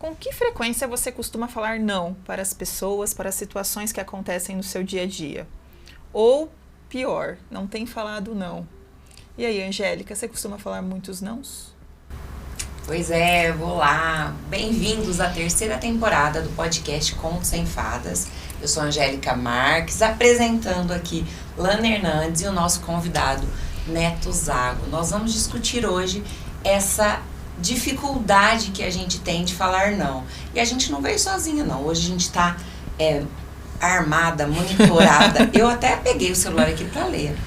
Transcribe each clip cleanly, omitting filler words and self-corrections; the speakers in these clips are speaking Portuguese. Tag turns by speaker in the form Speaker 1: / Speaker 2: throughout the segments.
Speaker 1: Com que frequência você costuma falar não para as pessoas, para as situações que acontecem no seu dia a dia? Ou, pior, não tem falado não? E aí, Angélica, você costuma falar muitos nãos?
Speaker 2: Pois é, vou lá. Bem-vindos à terceira temporada do podcast Contos Sem Fadas. Eu sou a Angélica Marques, apresentando aqui Lana Hernandes e o nosso convidado, Neto Zago. Nós vamos discutir hoje essa dificuldade que a gente tem de falar não. E a gente não veio sozinha, não. Hoje a gente está armada, monitorada. Eu até peguei o celular aqui para ler.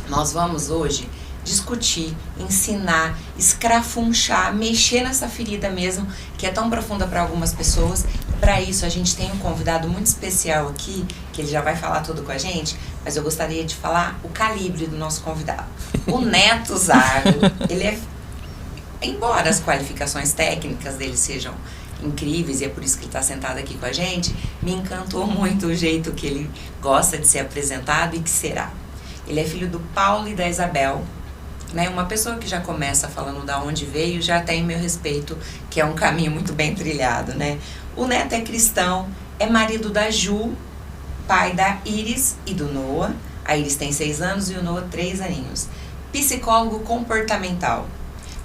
Speaker 2: Nós vamos hoje discutir, ensinar, escrafunchar, mexer nessa ferida mesmo, que é tão profunda para algumas pessoas. Para isso, a gente tem um convidado muito especial aqui, que ele já vai falar tudo com a gente, mas eu gostaria de falar o calibre do nosso convidado. O Neto Zago, ele é, embora as qualificações técnicas dele sejam incríveis, e é por isso que ele está sentado aqui com a gente, me encantou muito o jeito que ele gosta de ser apresentado e que será. Ele é filho do Paulo e da Isabel, né? Uma pessoa que já começa falando da onde veio, já tem meu respeito, que é um caminho muito bem trilhado, né? O Neto é cristão, é marido da Ju, pai da Iris e do Noah. A Iris tem 6 anos e o Noah 3 aninhos. Psicólogo comportamental,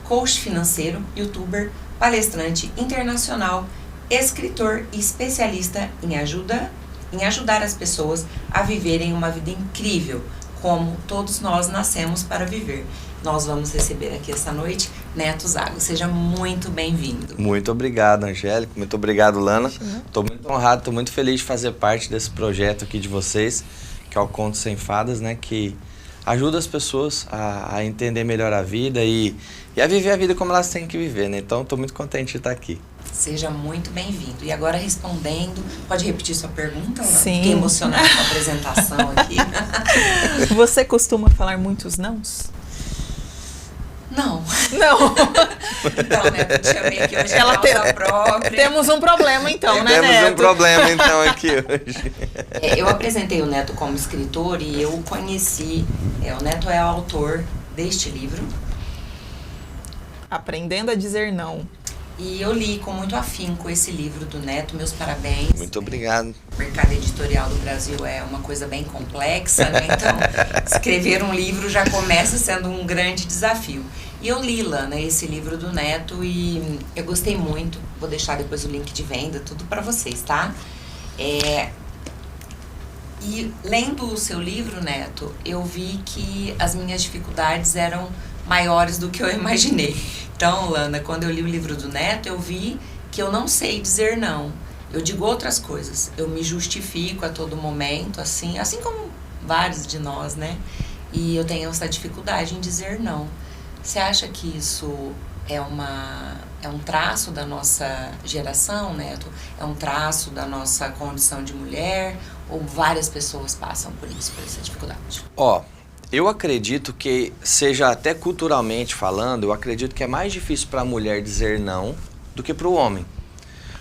Speaker 2: coach financeiro, youtuber, palestrante internacional, escritor e especialista em ajudar as pessoas a viverem uma vida incrível, como todos nós nascemos para viver. Nós vamos receber aqui essa noite Neto Zago. Seja muito bem-vindo.
Speaker 3: Muito obrigado, Angélica. Muito obrigado, Lana. Estou muito honrado, estou muito feliz de fazer parte desse projeto aqui de vocês, que é o Contos Sem Fadas, né? Que ajuda as pessoas a entender melhor a vida e a viver a vida como elas têm que viver, né? Então, estou muito contente de estar aqui.
Speaker 2: Seja muito bem-vindo. E agora respondendo, pode repetir sua pergunta?
Speaker 1: Sim.
Speaker 2: Fiquei emocionada com a apresentação aqui.
Speaker 1: Você costuma falar muitos nãos?
Speaker 2: Não.
Speaker 1: Não.
Speaker 2: Então, Neto, te chamei aqui hoje
Speaker 1: Ela
Speaker 2: por causa própria.
Speaker 1: Temos um problema então, né, Neto?
Speaker 3: Temos um problema então aqui hoje.
Speaker 2: Eu apresentei o Neto como escritor e eu conheci, o Neto é o autor deste livro.
Speaker 1: Aprendendo a dizer não.
Speaker 2: E eu li com muito afinco esse livro do Neto, meus parabéns.
Speaker 3: Muito obrigado.
Speaker 2: O mercado editorial do Brasil é uma coisa bem complexa, né? Então, escrever um livro já começa sendo um grande desafio. E eu li, Lana, esse livro do Neto e eu gostei muito. Vou deixar depois o link de venda, tudo para vocês, tá? E lendo o seu livro, Neto, eu vi que as minhas dificuldades eram maiores do que eu imaginei. Então, Lana, quando eu li o livro do Neto, eu vi que eu não sei dizer não. Eu digo outras coisas. Eu me justifico a todo momento, assim como vários de nós, né? E eu tenho essa dificuldade em dizer não. Você acha que isso é um traço da nossa geração, Neto? É um traço da nossa condição de mulher? Ou várias pessoas passam por isso, por essa dificuldade?
Speaker 3: Eu acredito que, seja até culturalmente falando, eu acredito que é mais difícil para a mulher dizer não do que para o homem.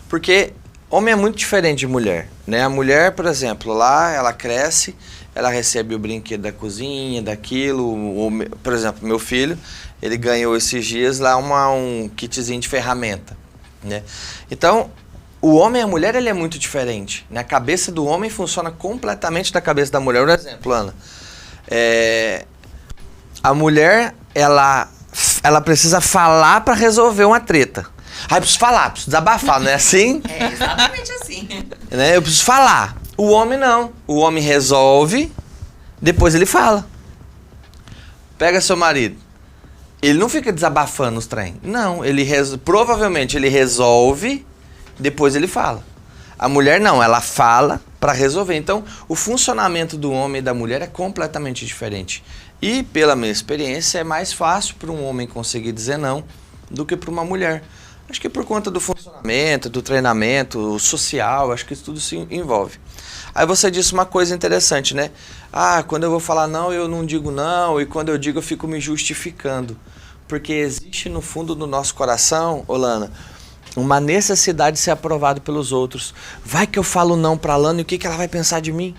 Speaker 3: Porque homem é muito diferente de mulher, né? A mulher, por exemplo, lá ela cresce, ela recebe o brinquedo da cozinha, daquilo. Por exemplo, meu filho, ele ganhou esses dias lá um kitzinho de ferramenta, né? Então, o homem e a mulher, ele é muito diferente, né? A cabeça do homem funciona completamente da cabeça da mulher. Por exemplo, Ana, a mulher, ela precisa falar para resolver uma treta. Eu preciso falar, preciso desabafar, não é assim?
Speaker 2: É exatamente assim.
Speaker 3: Né? Eu preciso falar. O homem não. O homem resolve, depois ele fala. Pega seu marido. Ele não fica desabafando os trem. Não, provavelmente ele resolve, depois ele fala. A mulher não, ela fala para resolver. Então, o funcionamento do homem e da mulher é completamente diferente. E, pela minha experiência, é mais fácil para um homem conseguir dizer não do que para uma mulher. Acho que por conta do funcionamento, do treinamento social, acho que isso tudo se envolve. Aí você disse uma coisa interessante, né? Quando eu vou falar não, eu não digo não, e quando eu digo eu fico me justificando. Porque existe no fundo do nosso coração, Lana, uma necessidade de ser aprovado pelos outros. Vai que eu falo não pra Lana e o que ela vai pensar de mim?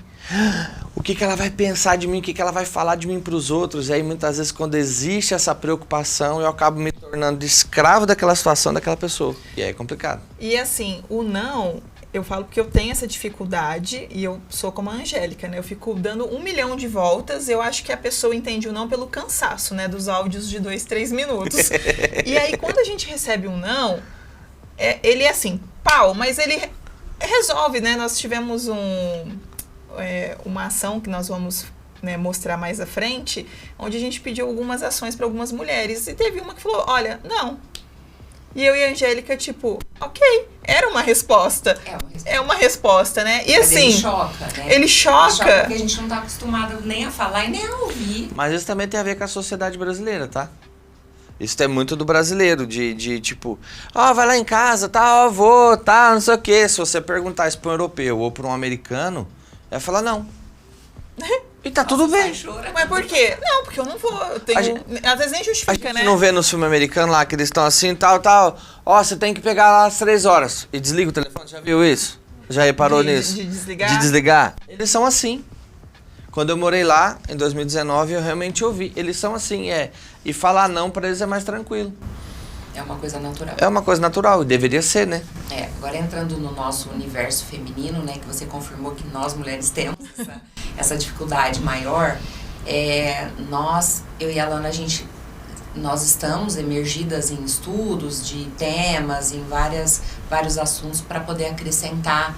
Speaker 3: O que ela vai pensar de mim? O que ela vai falar de mim para os outros? E aí muitas vezes quando existe essa preocupação eu acabo me tornando tornando escravo daquela situação, daquela pessoa. E aí é complicado.
Speaker 1: E assim, o não, eu falo porque eu tenho essa dificuldade e eu sou como a Angélica, né? Eu fico dando 1 milhão de voltas, eu acho que a pessoa entende o não pelo cansaço, né? Dos áudios de 2, 3 minutos. E aí, quando a gente recebe um não, ele é assim, pau, mas ele resolve, né? Nós tivemos uma ação que nós vamos, né, mostrar mais à frente, onde a gente pediu algumas ações para algumas mulheres. E teve uma que falou, olha, não. E eu e a Angélica, tipo, ok, era uma resposta. É uma resposta, né? E
Speaker 2: mas
Speaker 1: assim,
Speaker 2: ele choca, né?
Speaker 1: Ele choca.
Speaker 2: Porque a gente não tá acostumado nem a falar e nem a ouvir.
Speaker 3: Mas isso também tem a ver com a sociedade brasileira, tá? Isso é muito do brasileiro, de tipo, vai lá em casa, tá, vou, tá, não sei o quê. Se você perguntar isso para um europeu ou para um americano, vai falar não. E tá tudo bem.
Speaker 1: Mas por quê? Não, porque eu não vou. Eu tenho, às vezes nem justifica, né?
Speaker 3: Não vê no filme americano lá que eles estão assim, tal. Você tem que pegar lá às 3 horas e desliga o telefone. Já viu isso? Já reparou nisso?
Speaker 1: De desligar?
Speaker 3: De desligar? Eles são assim. Quando eu morei lá, em 2019, eu realmente ouvi. Eles são assim, E falar não pra eles é mais tranquilo.
Speaker 2: É uma coisa natural.
Speaker 3: É uma coisa natural, e deveria ser, né?
Speaker 2: Agora entrando no nosso universo feminino, né, que você confirmou que nós mulheres temos essa dificuldade maior, eu e a Lana, nós estamos emergidas em estudos de temas, em vários assuntos para poder acrescentar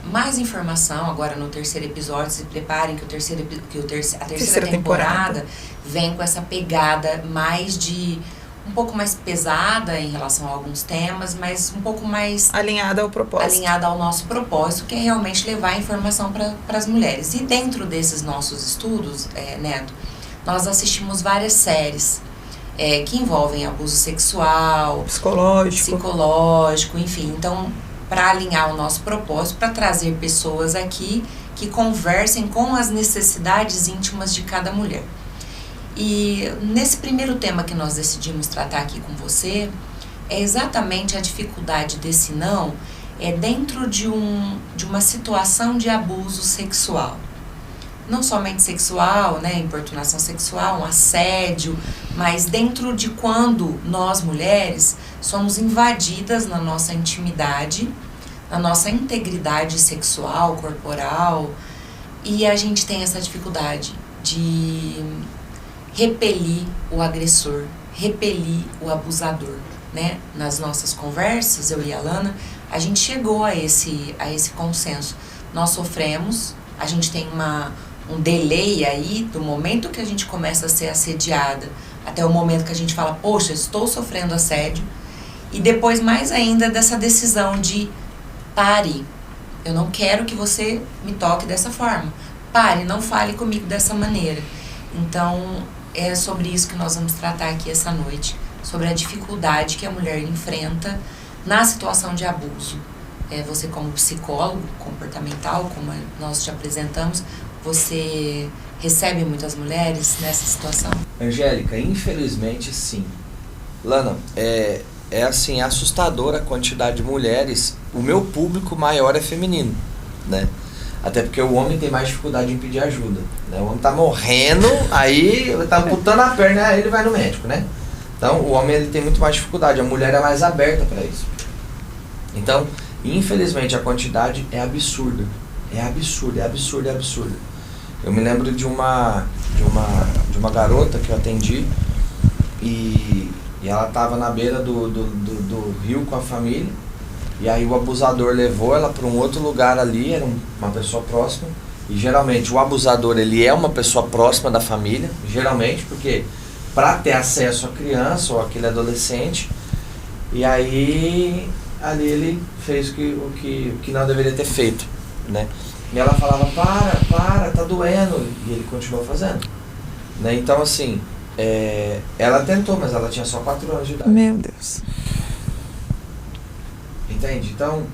Speaker 2: mais informação. Agora no terceiro episódio, se preparem que a terceira temporada vem com essa pegada mais um pouco mais pesada em relação a alguns temas, mas um pouco mais
Speaker 1: alinhada ao propósito.
Speaker 2: Alinhada ao nosso propósito, que é realmente levar a informação para as mulheres. E dentro desses nossos estudos, Neto, nós assistimos várias séries que envolvem abuso sexual, psicológico, enfim. Então, para alinhar o nosso propósito, para trazer pessoas aqui que conversem com as necessidades íntimas de cada mulher. E nesse primeiro tema que nós decidimos tratar aqui com você, é exatamente a dificuldade desse não, dentro de uma situação de abuso sexual. Não somente sexual, né, importunação sexual, um assédio, mas dentro de quando nós mulheres somos invadidas na nossa intimidade, na nossa integridade sexual, corporal, e a gente tem essa dificuldade de repelir o agressor, repelir o abusador, né? Nas nossas conversas, eu e a Lana, a gente chegou a esse consenso. Nós sofremos, a gente tem um delay aí do momento que a gente começa a ser assediada até o momento que a gente fala, poxa, estou sofrendo assédio, e depois mais ainda dessa decisão de pare, eu não quero que você me toque dessa forma, pare, não fale comigo dessa maneira. Então, é sobre isso que nós vamos tratar aqui essa noite, sobre a dificuldade que a mulher enfrenta na situação de abuso. Você como psicólogo comportamental, como nós te apresentamos, você recebe muitas mulheres nessa situação?
Speaker 3: Angélica, infelizmente sim. Lana, é assim, assustadora a quantidade de mulheres. O meu público maior é feminino, né? Até porque o homem tem mais dificuldade em pedir ajuda, né? O homem tá morrendo, aí tá amputando a perna, aí ele vai no médico, né? Então, o homem ele tem muito mais dificuldade, a mulher é mais aberta para isso. Então, infelizmente, a quantidade é absurda. É absurda. Eu me lembro de uma garota que eu atendi e ela tava na beira do rio com a família. E aí o abusador levou ela para um outro lugar ali, era uma pessoa próxima. E geralmente o abusador, ele é uma pessoa próxima da família, geralmente, porque para ter acesso à criança ou àquele adolescente. E aí ali ele fez o que não deveria ter feito, né? E ela falava, para, tá doendo. E ele continuou fazendo, né? Então assim, ela tentou, mas ela tinha só 4 anos de idade.
Speaker 1: Meu Deus.
Speaker 3: Entende? Então...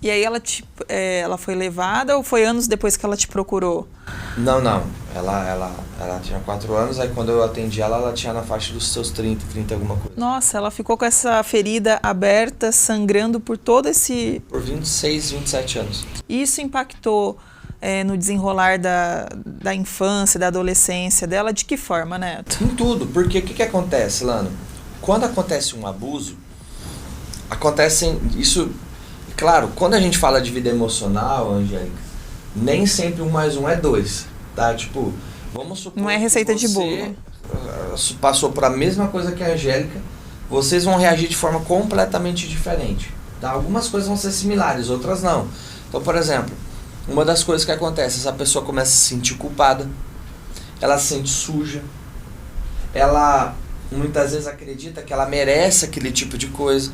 Speaker 1: E aí ela foi levada ou foi anos depois que ela te procurou?
Speaker 3: Não. Ela tinha 4 anos, aí quando eu atendi ela tinha na faixa dos seus 30 alguma coisa.
Speaker 1: Nossa, ela ficou com essa ferida aberta, sangrando por todo esse...
Speaker 3: Por 26, 27 anos.
Speaker 1: Isso impactou no desenrolar da infância, da adolescência dela, de que forma, Neto?
Speaker 3: Em tudo, porque o que acontece, Lano? quando acontece um abuso, acontecem isso, claro, quando a gente fala de vida emocional, Angélica, nem sempre 1 mais 1 é 2, tá? Tipo, vamos supor
Speaker 1: Não é receita
Speaker 3: que
Speaker 1: de
Speaker 3: você
Speaker 1: bolo.
Speaker 3: passou por a mesma coisa que a Angélica, vocês vão reagir de forma completamente diferente, tá? Algumas coisas vão ser similares, outras não. Então, por exemplo, uma das coisas que acontece, essa pessoa começa a se sentir culpada, ela se sente suja, ela muitas vezes acredita que ela merece aquele tipo de coisa,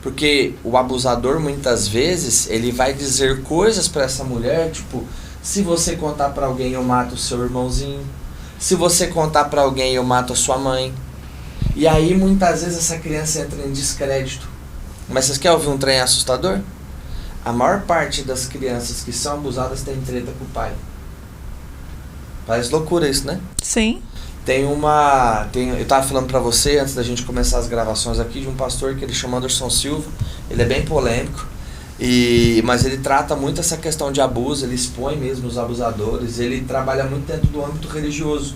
Speaker 3: porque o abusador muitas vezes ele vai dizer coisas para essa mulher, tipo, se você contar para alguém eu mato o seu irmãozinho, se você contar para alguém eu mato a sua mãe. E aí muitas vezes essa criança entra em descrédito. Mas vocês querem ouvir um trem assustador? A maior parte das crianças que são abusadas tem treta com o pai. Parece loucura isso, né?
Speaker 1: Sim.
Speaker 3: Eu tava falando pra você, antes da gente começar as gravações aqui, de um pastor que ele chama Anderson Silva. Ele é bem polêmico, mas ele trata muito essa questão de abuso, ele expõe mesmo os abusadores, ele trabalha muito dentro do âmbito religioso,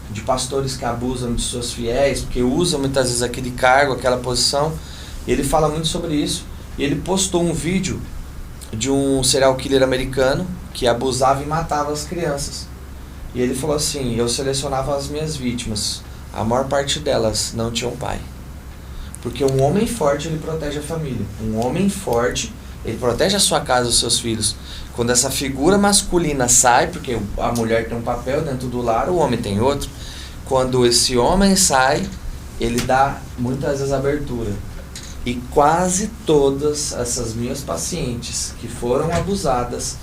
Speaker 3: de pastores que abusam de seus fiéis, porque usam muitas vezes aquele cargo, aquela posição, e ele fala muito sobre isso. E ele postou um vídeo de um serial killer americano que abusava e matava as crianças. E ele falou assim, eu selecionava as minhas vítimas, a maior parte delas não tinham pai. Porque um homem forte, ele protege a família. Um homem forte, ele protege a sua casa, os seus filhos. Quando essa figura masculina sai, porque a mulher tem um papel dentro do lar, o homem tem outro. Quando esse homem sai, ele dá muitas vezes abertura. E quase todas essas minhas pacientes que foram abusadas,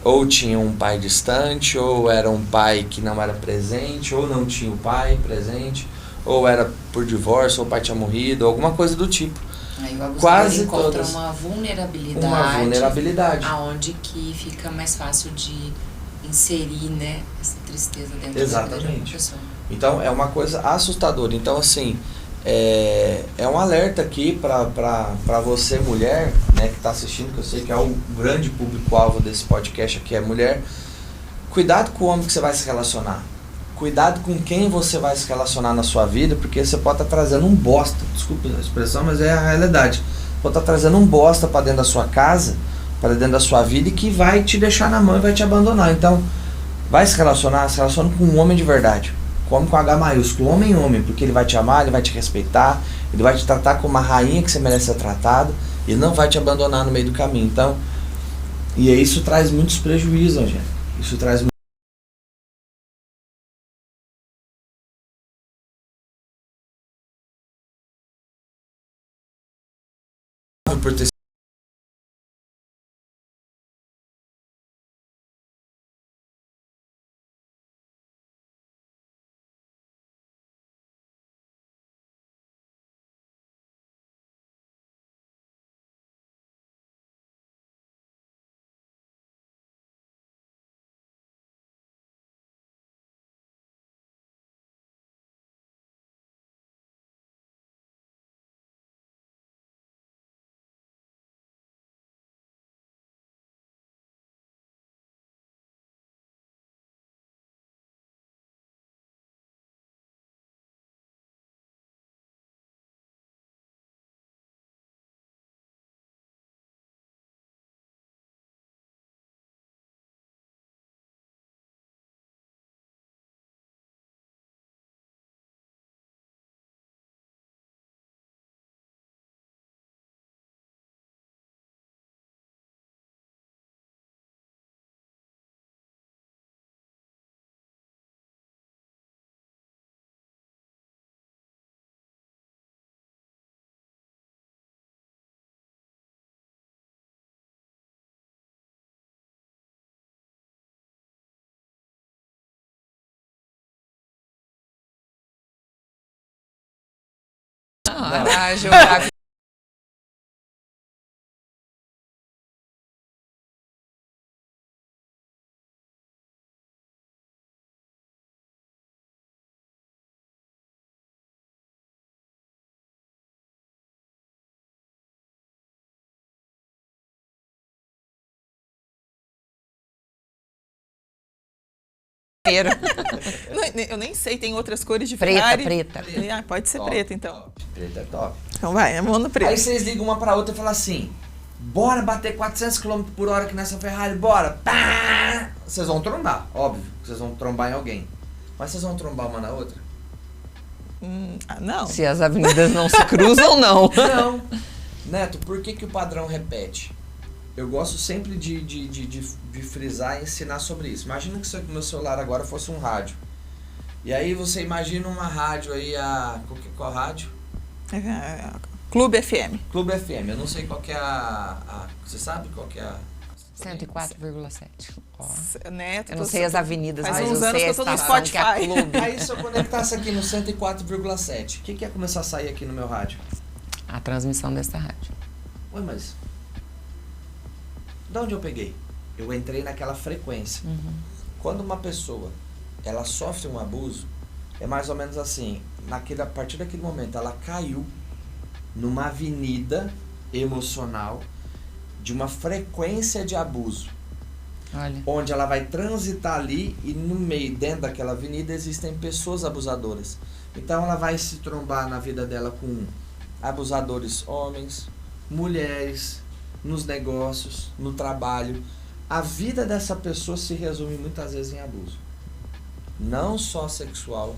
Speaker 3: ou tinham um pai distante, ou era um pai que não era presente, ou não tinha o pai presente, ou era por divórcio, ou o pai tinha morrido, alguma coisa do tipo.
Speaker 2: Aí o abusador
Speaker 3: Quase
Speaker 2: encontra
Speaker 3: todas.
Speaker 2: uma vulnerabilidade.
Speaker 3: Uma vulnerabilidade.
Speaker 2: Aonde que fica mais fácil de inserir, né, essa tristeza dentro
Speaker 3: Exatamente.
Speaker 2: da vida de uma pessoa.
Speaker 3: Então é uma coisa assustadora. Então assim, é um alerta aqui para você mulher, né, que está assistindo, que eu sei que é o grande público-alvo desse podcast aqui é mulher. Cuidado com o homem que você vai se relacionar. Cuidado com quem você vai se relacionar na sua vida, porque você pode estar trazendo um bosta, desculpa a expressão, mas é a realidade. Pode estar trazendo um bosta para dentro da sua casa, para dentro da sua vida, e que vai te deixar na mão e vai te abandonar. Então, vai se relacione com um homem de verdade. Com homem com H maiúsculo, homem, porque ele vai te amar, ele vai te respeitar, ele vai te tratar como uma rainha que você merece ser tratado, e não vai te abandonar no meio do caminho. Então, e isso traz muitos prejuízos, Angélica. Isso traz por ter
Speaker 1: A geografia Eu nem sei, tem outras cores de
Speaker 2: Preta,
Speaker 1: Ferrari.
Speaker 2: preta.
Speaker 1: Ah, pode ser
Speaker 3: Top,
Speaker 1: preta, então.
Speaker 3: top. Preta é top.
Speaker 1: Então vai, vamos no preto.
Speaker 3: Aí vocês ligam uma pra outra e falam assim, bora bater 400 km por hora aqui nessa Ferrari, bora. Pá! Vocês vão trombar, óbvio. Vocês vão trombar em alguém. Mas vocês vão trombar uma na outra?
Speaker 1: Não.
Speaker 2: Se as avenidas não se cruzam, não.
Speaker 3: Não. Neto, por que o padrão repete? Eu gosto sempre de frisar e ensinar sobre isso. Imagina que o meu celular agora fosse um rádio. E aí você imagina uma rádio aí, qual rádio?
Speaker 1: Clube FM.
Speaker 3: Clube FM. Eu não sei qual que é você sabe qual que é a...
Speaker 2: 104,7.
Speaker 1: Neto,
Speaker 2: Eu não sei as avenidas,
Speaker 1: faz
Speaker 2: mas
Speaker 1: uns
Speaker 2: eu
Speaker 1: anos
Speaker 2: sei
Speaker 1: que
Speaker 2: a
Speaker 1: eu tô no
Speaker 2: estação que é a
Speaker 1: Spotify.
Speaker 2: Clube.
Speaker 3: Aí se eu conectasse aqui no 104,7, o que ia começar a sair aqui no meu rádio?
Speaker 2: A transmissão dessa rádio.
Speaker 3: Ué, mas... De onde eu peguei? Eu entrei naquela frequência. Quando uma pessoa, ela sofre um abuso, é mais ou menos assim, a partir daquele momento, ela caiu numa avenida emocional de uma frequência de abuso.
Speaker 2: Olha.
Speaker 3: Onde ela vai transitar ali e no meio, dentro daquela avenida, existem pessoas abusadoras. Então ela vai se trombar na vida dela com abusadores homens, mulheres, nos negócios, no trabalho. A vida dessa pessoa se resume muitas vezes em abuso. Não só sexual,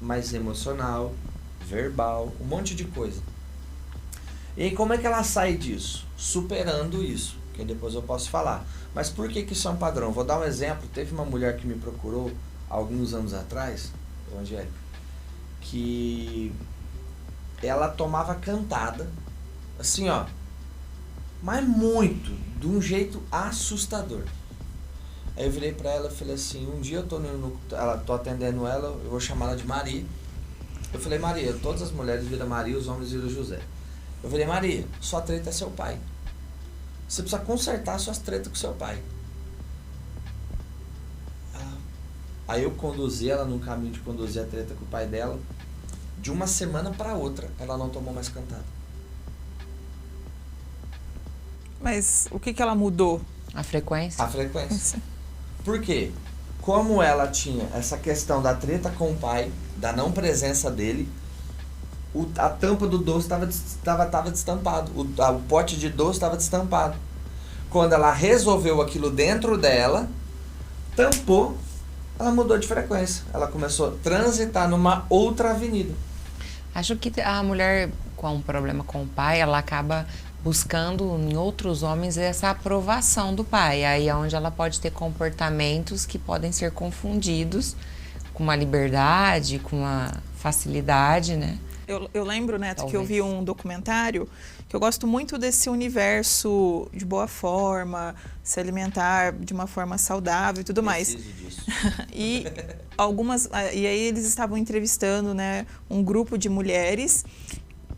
Speaker 3: mas emocional, verbal, um monte de coisa. E aí, como é que ela sai disso? Superando isso, que depois eu posso falar. Mas por que isso é um padrão? Vou dar um exemplo. Teve uma mulher que me procurou alguns anos atrás, Angélica, que ela tomava cantada, assim ó, mas muito, de um jeito assustador. Aí eu virei pra ela e falei assim, um dia eu tô atendendo ela, eu vou chamar ela de Maria. Eu falei, Maria, todas as mulheres viram Maria, os homens viram José. Eu falei, Maria, sua treta é seu pai. Você precisa consertar suas tretas com seu pai. Aí eu conduzi ela num caminho de conduzir a treta com o pai dela. De uma semana para outra, ela não tomou mais cantada.
Speaker 1: Mas o que ela mudou?
Speaker 2: A frequência?
Speaker 3: A frequência. Por quê? Como ela tinha essa questão da treta com o pai, da não presença dele, a tampa do doce estava destampado. O pote de doce estava destampado. Quando ela resolveu aquilo dentro dela, tampou, ela mudou de frequência. Ela começou a transitar numa outra avenida.
Speaker 2: Acho que a mulher com um problema com o pai, ela acaba buscando em outros homens essa aprovação do pai. Aí é onde ela pode ter comportamentos que podem ser confundidos com uma liberdade, com uma facilidade, né?
Speaker 1: Eu lembro, Neto,
Speaker 2: Talvez.
Speaker 1: que eu vi um documentário que eu gosto muito desse universo de boa forma, se alimentar de uma forma saudável e tudo mais.
Speaker 3: Preciso disso.
Speaker 1: E aí eles estavam entrevistando, né, um grupo de mulheres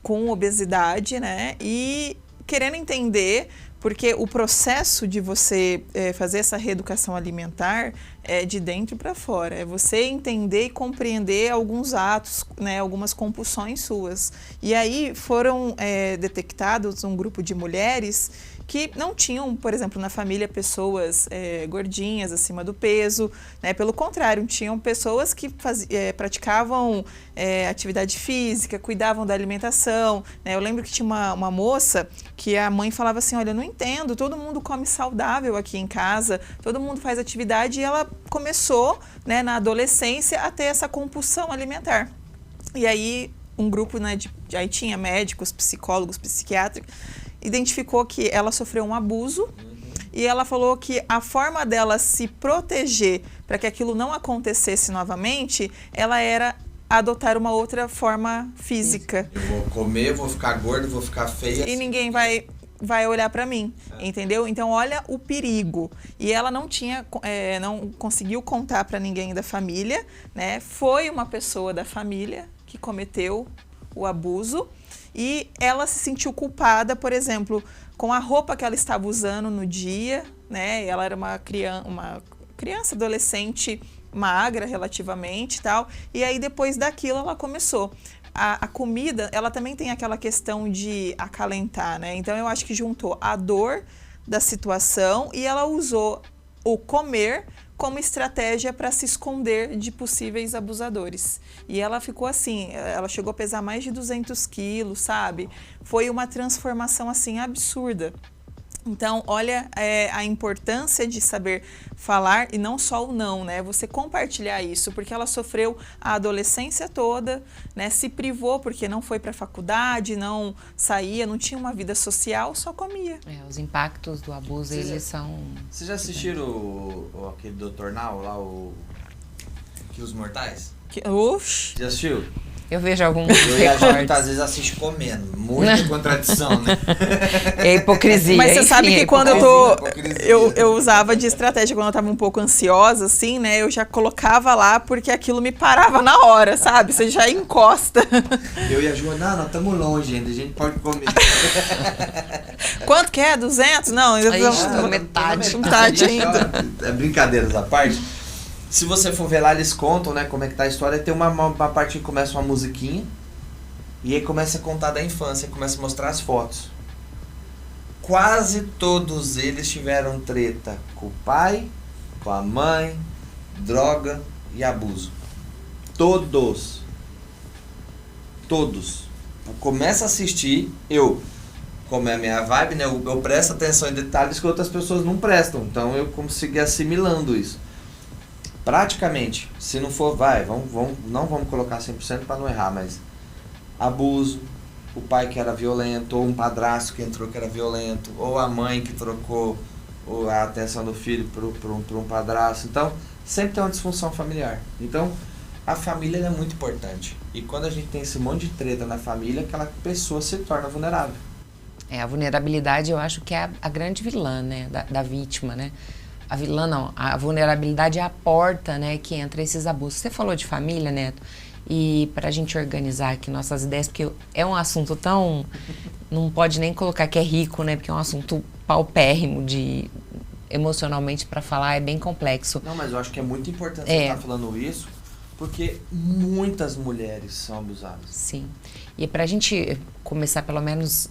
Speaker 1: com obesidade, né, e querendo entender, porque o processo de você fazer essa reeducação alimentar é de dentro para fora. É você entender e compreender alguns atos, né, algumas compulsões suas. E aí foram detectados um grupo de mulheres que não tinham, por exemplo, na família pessoas gordinhas, acima do peso, né? Pelo contrário, tinham pessoas que praticavam atividade física, cuidavam da alimentação, né? Eu lembro que tinha uma moça que a mãe falava assim, olha, eu não entendo, todo mundo come saudável aqui em casa, todo mundo faz atividade, e ela começou, né, na adolescência a ter essa compulsão alimentar. E aí um grupo, né, aí tinha médicos, psicólogos, psiquiatras, identificou que ela sofreu um abuso e ela falou que a forma dela se proteger para que aquilo não acontecesse novamente, ela era adotar uma outra forma física.
Speaker 3: Eu vou comer, vou ficar gordo, vou ficar feia.
Speaker 1: E ninguém vai olhar para mim, entendeu? Então olha o perigo. E ela não conseguiu contar para ninguém da família, né? Foi uma pessoa da família que cometeu o abuso. E ela se sentiu culpada, por exemplo, com a roupa que ela estava usando no dia, né? Ela era uma criança, adolescente, magra relativamente e tal. E aí, depois daquilo, ela começou. A comida, ela também tem aquela questão de acalentar, né? Então, eu acho que juntou a dor da situação e ela usou o comer como estratégia para se esconder de possíveis abusadores. E ela ficou assim, ela chegou a pesar mais de 200 quilos, sabe? Foi uma transformação assim absurda. Então, olha a importância de saber falar e não só o não, né? Você compartilhar isso, porque ela sofreu a adolescência toda, né? Se privou porque não foi para a faculdade, não saía, não tinha uma vida social, só comia.
Speaker 2: Os impactos do abuso, eles são...
Speaker 3: Vocês já assistiram aquele Dr. Now, lá, que os Mortais?
Speaker 1: Oxi!
Speaker 3: Já assistiu?
Speaker 2: Eu vejo alguns
Speaker 3: Eu e a gente,
Speaker 2: recortes.
Speaker 3: às vezes, assiste comendo. Muita contradição, né?
Speaker 2: É hipocrisia.
Speaker 1: Mas você sabe que quando
Speaker 3: hipocrisia.
Speaker 1: eu usava de estratégia quando eu tava um pouco ansiosa, assim, né? Eu já colocava lá porque aquilo me parava na hora, sabe? Você já encosta.
Speaker 3: Eu e a Ju, não, estamos longe ainda, a gente pode comer.
Speaker 1: Quanto que é? 200? Não, ainda
Speaker 2: Ixi, metade.
Speaker 1: Metade ainda.
Speaker 3: É brincadeiras à parte. Se você for ver lá, eles contam, né, como é que tá a história. Tem uma parte que começa uma musiquinha. E aí começa a contar da infância, começa a mostrar as fotos. Quase todos eles tiveram treta com o pai, com a mãe, droga e abuso. Todos. Começa a assistir, como é a minha vibe, né, eu presto atenção em detalhes que outras pessoas não prestam. Então eu consegui assimilando isso. Praticamente, se não for, não vamos colocar 100% para não errar, mas abuso, o pai que era violento, ou um padrasto que entrou que era violento, ou a mãe que trocou a atenção do filho para um padrasto. Então, sempre tem uma disfunção familiar. Então, a família é muito importante. E quando a gente tem esse monte de treta na família, aquela pessoa se torna vulnerável.
Speaker 2: A vulnerabilidade eu acho que é a grande vilã, né, da vítima, né? A vilã não, a vulnerabilidade é a porta, né, que entra esses abusos. Você falou de família, Neto, e para a gente organizar aqui nossas ideias, porque é um assunto tão... Não pode nem colocar que é rico, né, porque é um assunto paupérrimo emocionalmente para falar, é bem complexo.
Speaker 3: Não, mas eu acho que é muito importante você estar falando isso, porque muitas mulheres são abusadas.
Speaker 2: Sim. E para a gente começar, pelo menos,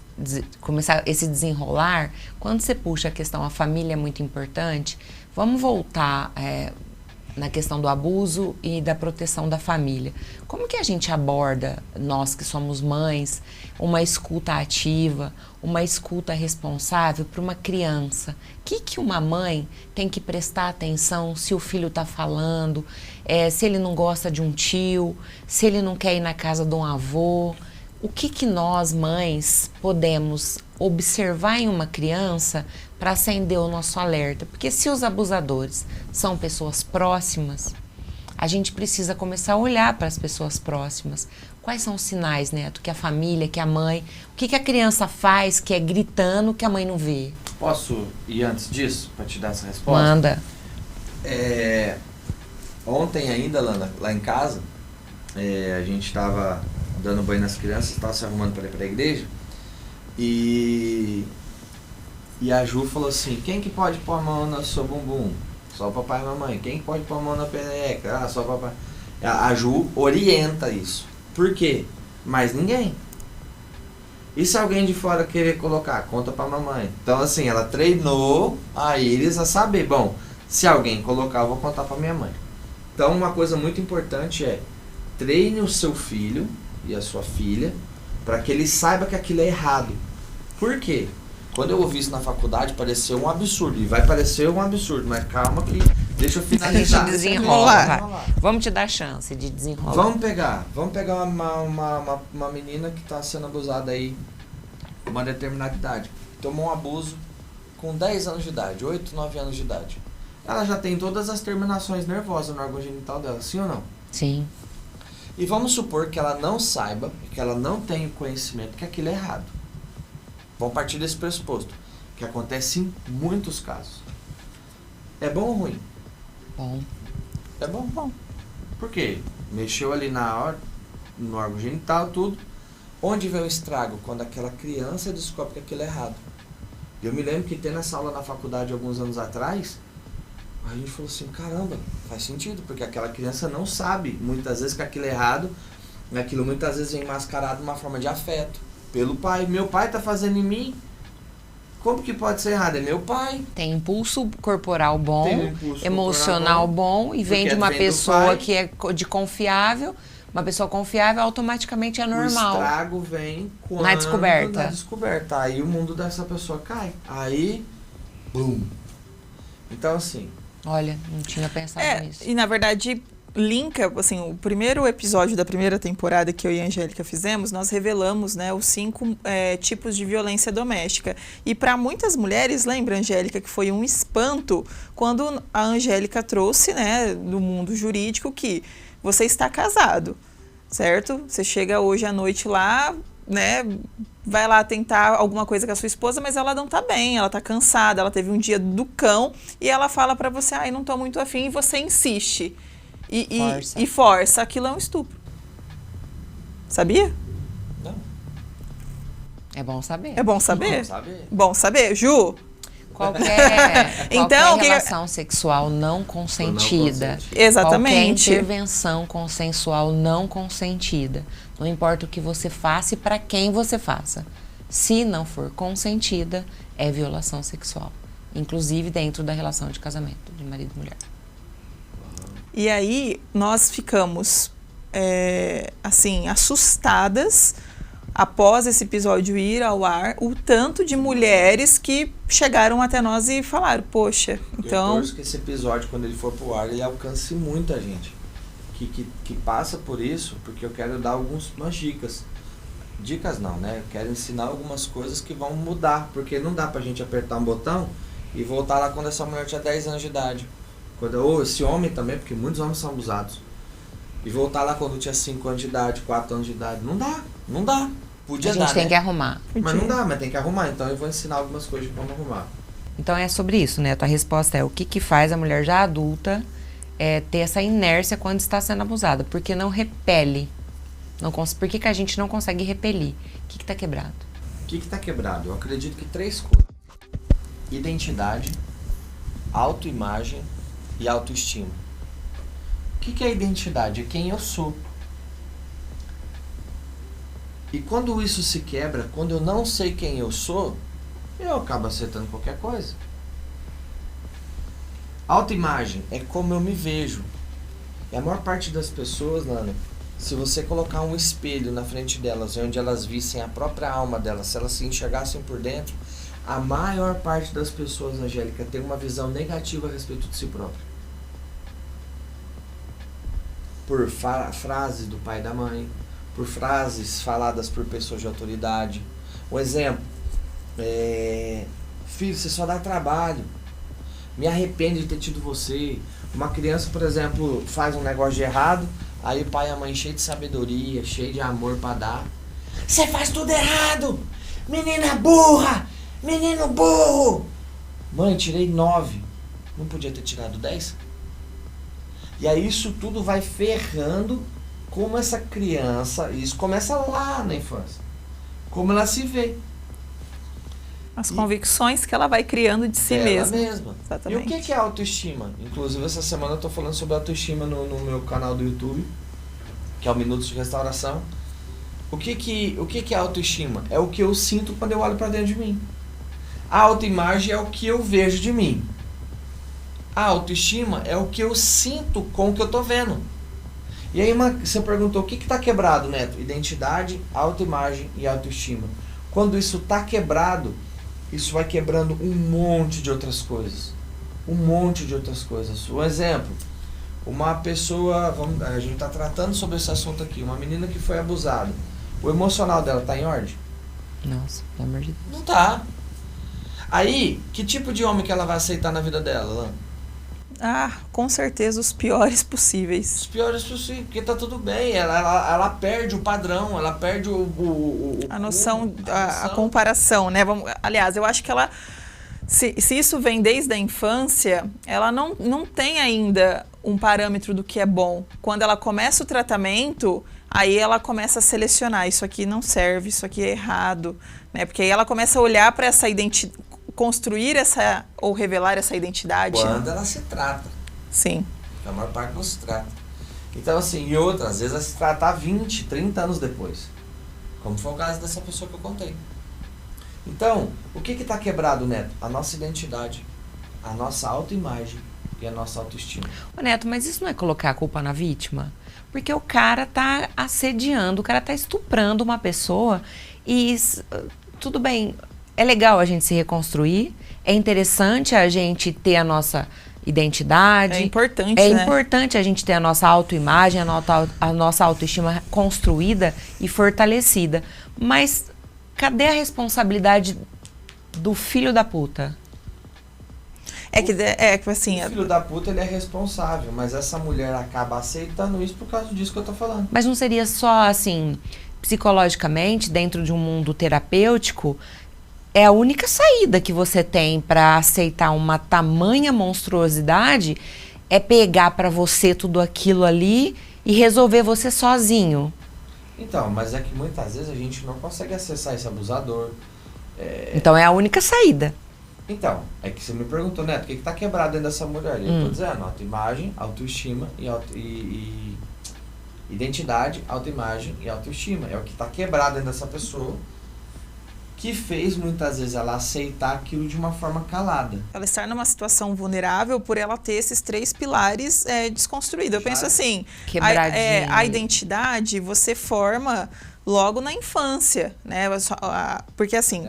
Speaker 2: começar esse desenrolar, quando você puxa a questão, a família é muito importante, vamos voltar na questão do abuso e da proteção da família. Como que a gente aborda, nós que somos mães, uma escuta ativa, uma escuta responsável para uma criança? O que uma mãe tem que prestar atenção se o filho está falando, se ele não gosta de um tio, se ele não quer ir na casa de um avô? O que nós, mães, podemos observar em uma criança para acender o nosso alerta? Porque se os abusadores são pessoas próximas, a gente precisa começar a olhar para as pessoas próximas. Quais são os sinais, Neto, que a família, que a mãe... O que a criança faz que é gritando que a mãe não vê?
Speaker 3: Posso ir antes disso, para te dar essa resposta?
Speaker 2: Manda.
Speaker 3: Ontem ainda, lá em casa, a gente estava dando banho nas crianças, estava se arrumando para ir para a igreja, e a Ju falou assim, quem que pode pôr a mão no seu bumbum? Só o papai e a mamãe. Quem que pode pôr a mão na perereca? Ah, só o papai. A Ju orienta isso. Por quê? Mais ninguém. E se alguém de fora querer colocar? Conta pra mamãe. Então assim, ela treinou a eles a saber, bom, se alguém colocar, eu vou contar pra minha mãe. Então uma coisa muito importante é treine o seu filho e a sua filha para que ele saiba que aquilo é errado. Por quê? Quando eu ouvi isso na faculdade, pareceu um absurdo. E vai parecer um absurdo, mas calma que deixa eu finalizar.
Speaker 2: A gente desenrola. Vamos te dar chance de desenrolar.
Speaker 3: Vamos pegar uma menina que está sendo abusada aí com uma determinada idade. Tomou um abuso com 10 anos de idade, 8, 9 anos de idade. Ela já tem todas as terminações nervosas no órgão genital dela, sim ou não?
Speaker 2: Sim.
Speaker 3: E vamos supor que ela não saiba, que ela não tenha o conhecimento que aquilo é errado. Vamos partir desse pressuposto, que acontece em muitos casos. É bom ou ruim?
Speaker 2: Bom.
Speaker 3: É bom? Bom. Por quê? Mexeu ali no órgão genital, tudo. Onde vem o estrago? Quando aquela criança descobre que aquilo é errado. Eu me lembro que tendo essa aula na faculdade alguns anos atrás, a gente falou assim, caramba, faz sentido, porque aquela criança não sabe, muitas vezes, que aquilo é errado, e aquilo muitas vezes vem mascarado de uma forma de afeto, pelo pai. Meu pai tá fazendo em mim, Como que pode ser errado? É meu pai.
Speaker 2: Tem impulso corporal bom,
Speaker 3: Tem um impulso
Speaker 2: emocional
Speaker 3: corporal
Speaker 2: bom, e vem de
Speaker 3: porque
Speaker 2: uma
Speaker 3: vem do
Speaker 2: pessoa
Speaker 3: pai.
Speaker 2: que é de confiável. Uma pessoa confiável automaticamente é normal.
Speaker 3: O estrago vem quando
Speaker 2: Na descoberta.
Speaker 3: Na descoberta. Aí o mundo dessa pessoa cai. Aí, bum. Então, assim...
Speaker 2: Olha, não tinha pensado nisso.
Speaker 1: E na verdade, linka, assim, o primeiro episódio da primeira temporada que eu e a Angélica fizemos, nós revelamos, né, os 5 tipos de violência doméstica. E para muitas mulheres, lembra, Angélica, que foi um espanto quando a Angélica trouxe, né, do mundo jurídico que você está casado, certo? Você chega hoje à noite lá, né, vai lá tentar alguma coisa com a sua esposa, mas ela não tá bem, ela tá cansada, ela teve um dia do cão e ela fala pra você, ai, não tô muito afim, e você insiste e força. Aquilo é um estupro. Sabia?
Speaker 3: Não.
Speaker 2: É bom saber.
Speaker 1: É bom saber?
Speaker 3: Não sabe?
Speaker 1: Bom saber, Ju?
Speaker 2: Qualquer
Speaker 1: Então,
Speaker 2: relação sexual não consentida.
Speaker 1: Exatamente.
Speaker 2: Qualquer intervenção consensual não consentida. Não importa o que você faça e para quem você faça. Se não for consentida, é violação sexual. Inclusive dentro da relação de casamento de marido e mulher.
Speaker 1: E aí, nós ficamos, assim, assustadas após esse episódio ir ao ar, o tanto de mulheres que chegaram até nós e falaram, poxa, então...
Speaker 3: Eu torço que esse episódio, quando ele for pro ar, ele alcance muita gente que passa por isso, porque eu quero dar umas dicas. Dicas não, né? Eu quero ensinar algumas coisas que vão mudar, porque não dá pra gente apertar um botão e voltar lá quando essa mulher tinha 10 anos de idade. Ou esse homem também, porque muitos homens são abusados. E voltar lá quando tinha 5 anos de idade, 4 anos de idade. Não dá. Podia
Speaker 2: a
Speaker 3: dar,
Speaker 2: gente tem
Speaker 3: né?
Speaker 2: que arrumar.
Speaker 3: Mas não dá, mas tem que arrumar. Então eu vou ensinar algumas coisas de como arrumar.
Speaker 2: Então é sobre isso, né? A tua resposta é o que faz a mulher já adulta ter essa inércia quando está sendo abusada? Porque não repele. Por que a gente não consegue repelir? O que está quebrado?
Speaker 3: O que está quebrado? Eu acredito que 3 coisas. Identidade, autoimagem e autoestima. O que é identidade? É quem eu sou. E quando isso se quebra, quando eu não sei quem eu sou, eu acabo aceitando qualquer coisa. Autoimagem é como eu me vejo. E a maior parte das pessoas, Lana, se você colocar um espelho na frente delas, onde elas vissem a própria alma delas, se elas se enxergassem por dentro, a maior parte das pessoas, Angélica, tem uma visão negativa a respeito de si própria. Por frases do pai e da mãe, por frases faladas por pessoas de autoridade. Um exemplo, filho, você só dá trabalho, me arrependo de ter tido você. Uma criança, por exemplo, faz um negócio de errado, aí o pai e a mãe cheio de sabedoria, cheio de amor pra dar. Você faz tudo errado, menina burra, menino burro. Mãe, tirei 9, não podia ter tirado 10? E aí isso tudo vai ferrando como essa criança, isso começa lá na infância, como ela se vê.
Speaker 1: As convicções que ela vai criando de si mesma.
Speaker 3: Exatamente. E o que é autoestima? Inclusive essa semana eu estou falando sobre autoestima no meu canal do YouTube, que é o Minutos de Restauração. O que é autoestima? É o que eu sinto quando eu olho para dentro de mim. A autoimagem é o que eu vejo de mim. A autoestima é o que eu sinto com o que eu tô vendo. E aí você perguntou, o que está quebrado, Neto? Identidade, autoimagem e autoestima. Quando isso está quebrado, isso vai quebrando um monte de outras coisas. Um monte de outras coisas. Um exemplo, uma pessoa, a gente está tratando sobre esse assunto aqui, uma menina que foi abusada. O emocional dela está em ordem?
Speaker 2: Nossa, pelo amor de Deus.
Speaker 3: Não tá. Aí, que tipo de homem que ela vai aceitar na vida dela, Lana?
Speaker 1: Ah, com certeza os piores possíveis.
Speaker 3: Os piores possíveis, porque tá tudo bem. Ela perde o padrão, ela perde
Speaker 1: a noção, a comparação, né? Aliás, eu acho que ela, se isso vem desde a infância, ela não tem ainda um parâmetro do que é bom. Quando ela começa o tratamento, aí ela começa a selecionar, isso aqui não serve, isso aqui é errado, né? Porque aí ela começa a olhar para essa identidade, construir essa, ou revelar essa identidade.
Speaker 3: Quando ela se trata.
Speaker 1: Sim.
Speaker 3: A maior parte não se trata. Então, assim, e outra, às vezes ela se tratar 20, 30 anos depois. Como foi o caso dessa pessoa que eu contei. Então, o que está quebrado, Neto? A nossa identidade, a nossa autoimagem e a nossa autoestima.
Speaker 2: Ô Neto, mas isso não é colocar a culpa na vítima? Porque o cara tá assediando, o cara tá estuprando uma pessoa e tudo bem, é legal a gente se reconstruir, é interessante a gente ter a nossa identidade.
Speaker 1: É importante,
Speaker 2: É
Speaker 1: né?
Speaker 2: importante a gente ter a nossa autoimagem, a nossa autoestima construída e fortalecida. Mas cadê a responsabilidade do filho da puta?
Speaker 1: Assim...
Speaker 3: O filho da puta, ele é responsável, mas essa mulher acaba aceitando isso por causa disso que eu tô falando.
Speaker 2: Mas não seria só, assim, psicologicamente, dentro de um mundo terapêutico, é a única saída que você tem para aceitar uma tamanha monstruosidade é pegar para você tudo aquilo ali e resolver você sozinho.
Speaker 3: Então, mas é que muitas vezes a gente não consegue acessar esse abusador.
Speaker 2: Então é a única saída.
Speaker 3: Então, é que você me perguntou, Neto, o que tá quebrado dentro dessa mulher? E eu tô dizendo, autoimagem, autoestima e identidade, autoimagem e autoestima. É o que tá quebrado dentro dessa pessoa, que fez muitas vezes ela aceitar aquilo de uma forma calada.
Speaker 1: Ela estar numa situação vulnerável por ela ter esses 3 pilares desconstruídos. Eu penso assim, a identidade você forma logo na infância, né? Porque assim,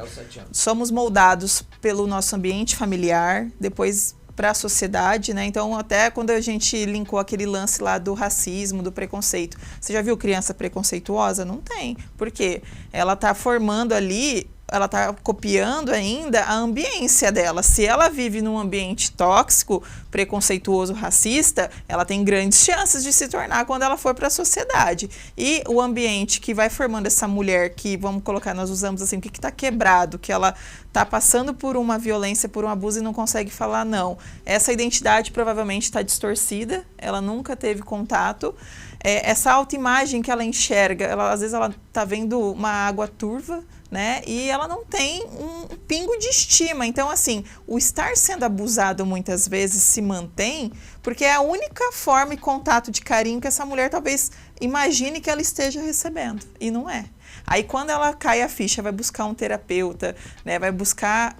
Speaker 1: somos moldados pelo nosso ambiente familiar, depois para a sociedade, né? Então, até quando a gente linkou aquele lance lá do racismo, do preconceito. Você já viu criança preconceituosa? Não tem. Por quê? Ela está formando ali, ela está copiando ainda a ambiência dela. Se ela vive num ambiente tóxico, preconceituoso, racista, ela tem grandes chances de se tornar quando ela for para a sociedade. E o ambiente que vai formando essa mulher que, vamos colocar, nós usamos assim, o que está quebrado, que ela está passando por uma violência, por um abuso e não consegue falar não. Essa identidade provavelmente está distorcida, ela nunca teve contato. Essa autoimagem que ela enxerga, às vezes ela está vendo uma água turva, né? E ela não tem um pingo de estima. Então, assim, o estar sendo abusado muitas vezes se mantém porque é a única forma e contato de carinho que essa mulher talvez imagine que ela esteja recebendo. E não é. Aí, quando ela cai a ficha, vai buscar um terapeuta, né? Vai buscar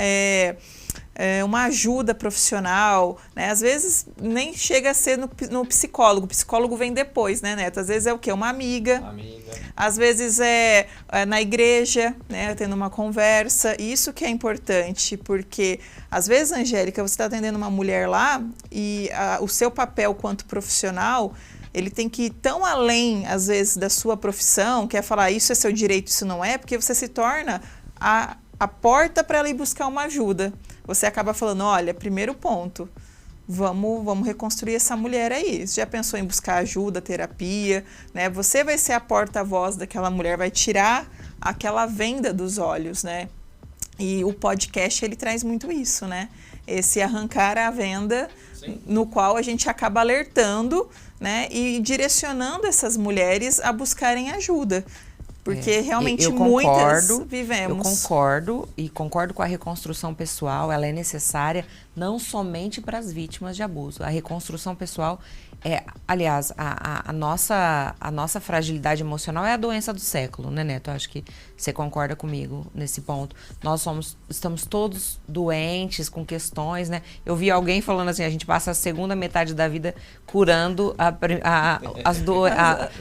Speaker 1: uma ajuda profissional, né? Às vezes nem chega a ser no psicólogo. O psicólogo vem depois, né, Neto? Às vezes é o quê? Uma amiga. Às vezes é na igreja, né? Tendo uma conversa. Isso que é importante, porque às vezes, Angélica, você está atendendo uma mulher lá e o seu papel quanto profissional, ele tem que ir tão além, às vezes, da sua profissão, que é falar isso é seu direito, isso não é, porque você se torna a porta para ela ir buscar uma ajuda. Você acaba falando, olha, primeiro ponto, vamos reconstruir essa mulher aí. Você já pensou em buscar ajuda, terapia, né? Você vai ser a porta-voz daquela mulher, vai tirar aquela venda dos olhos, né? E o podcast, ele traz muito isso, né? Esse arrancar a venda, sim, no qual a gente acaba alertando, né? E direcionando essas mulheres a buscarem ajuda. Porque realmente muitas vivemos.
Speaker 2: Eu concordo, e concordo com a reconstrução pessoal, ela é necessária não somente para as vítimas de abuso. A reconstrução pessoal aliás, a nossa fragilidade emocional é a doença do século, né, Neto? Acho que você concorda comigo nesse ponto. Estamos todos doentes com questões, né? Eu vi alguém falando assim, a gente passa a segunda metade da vida curando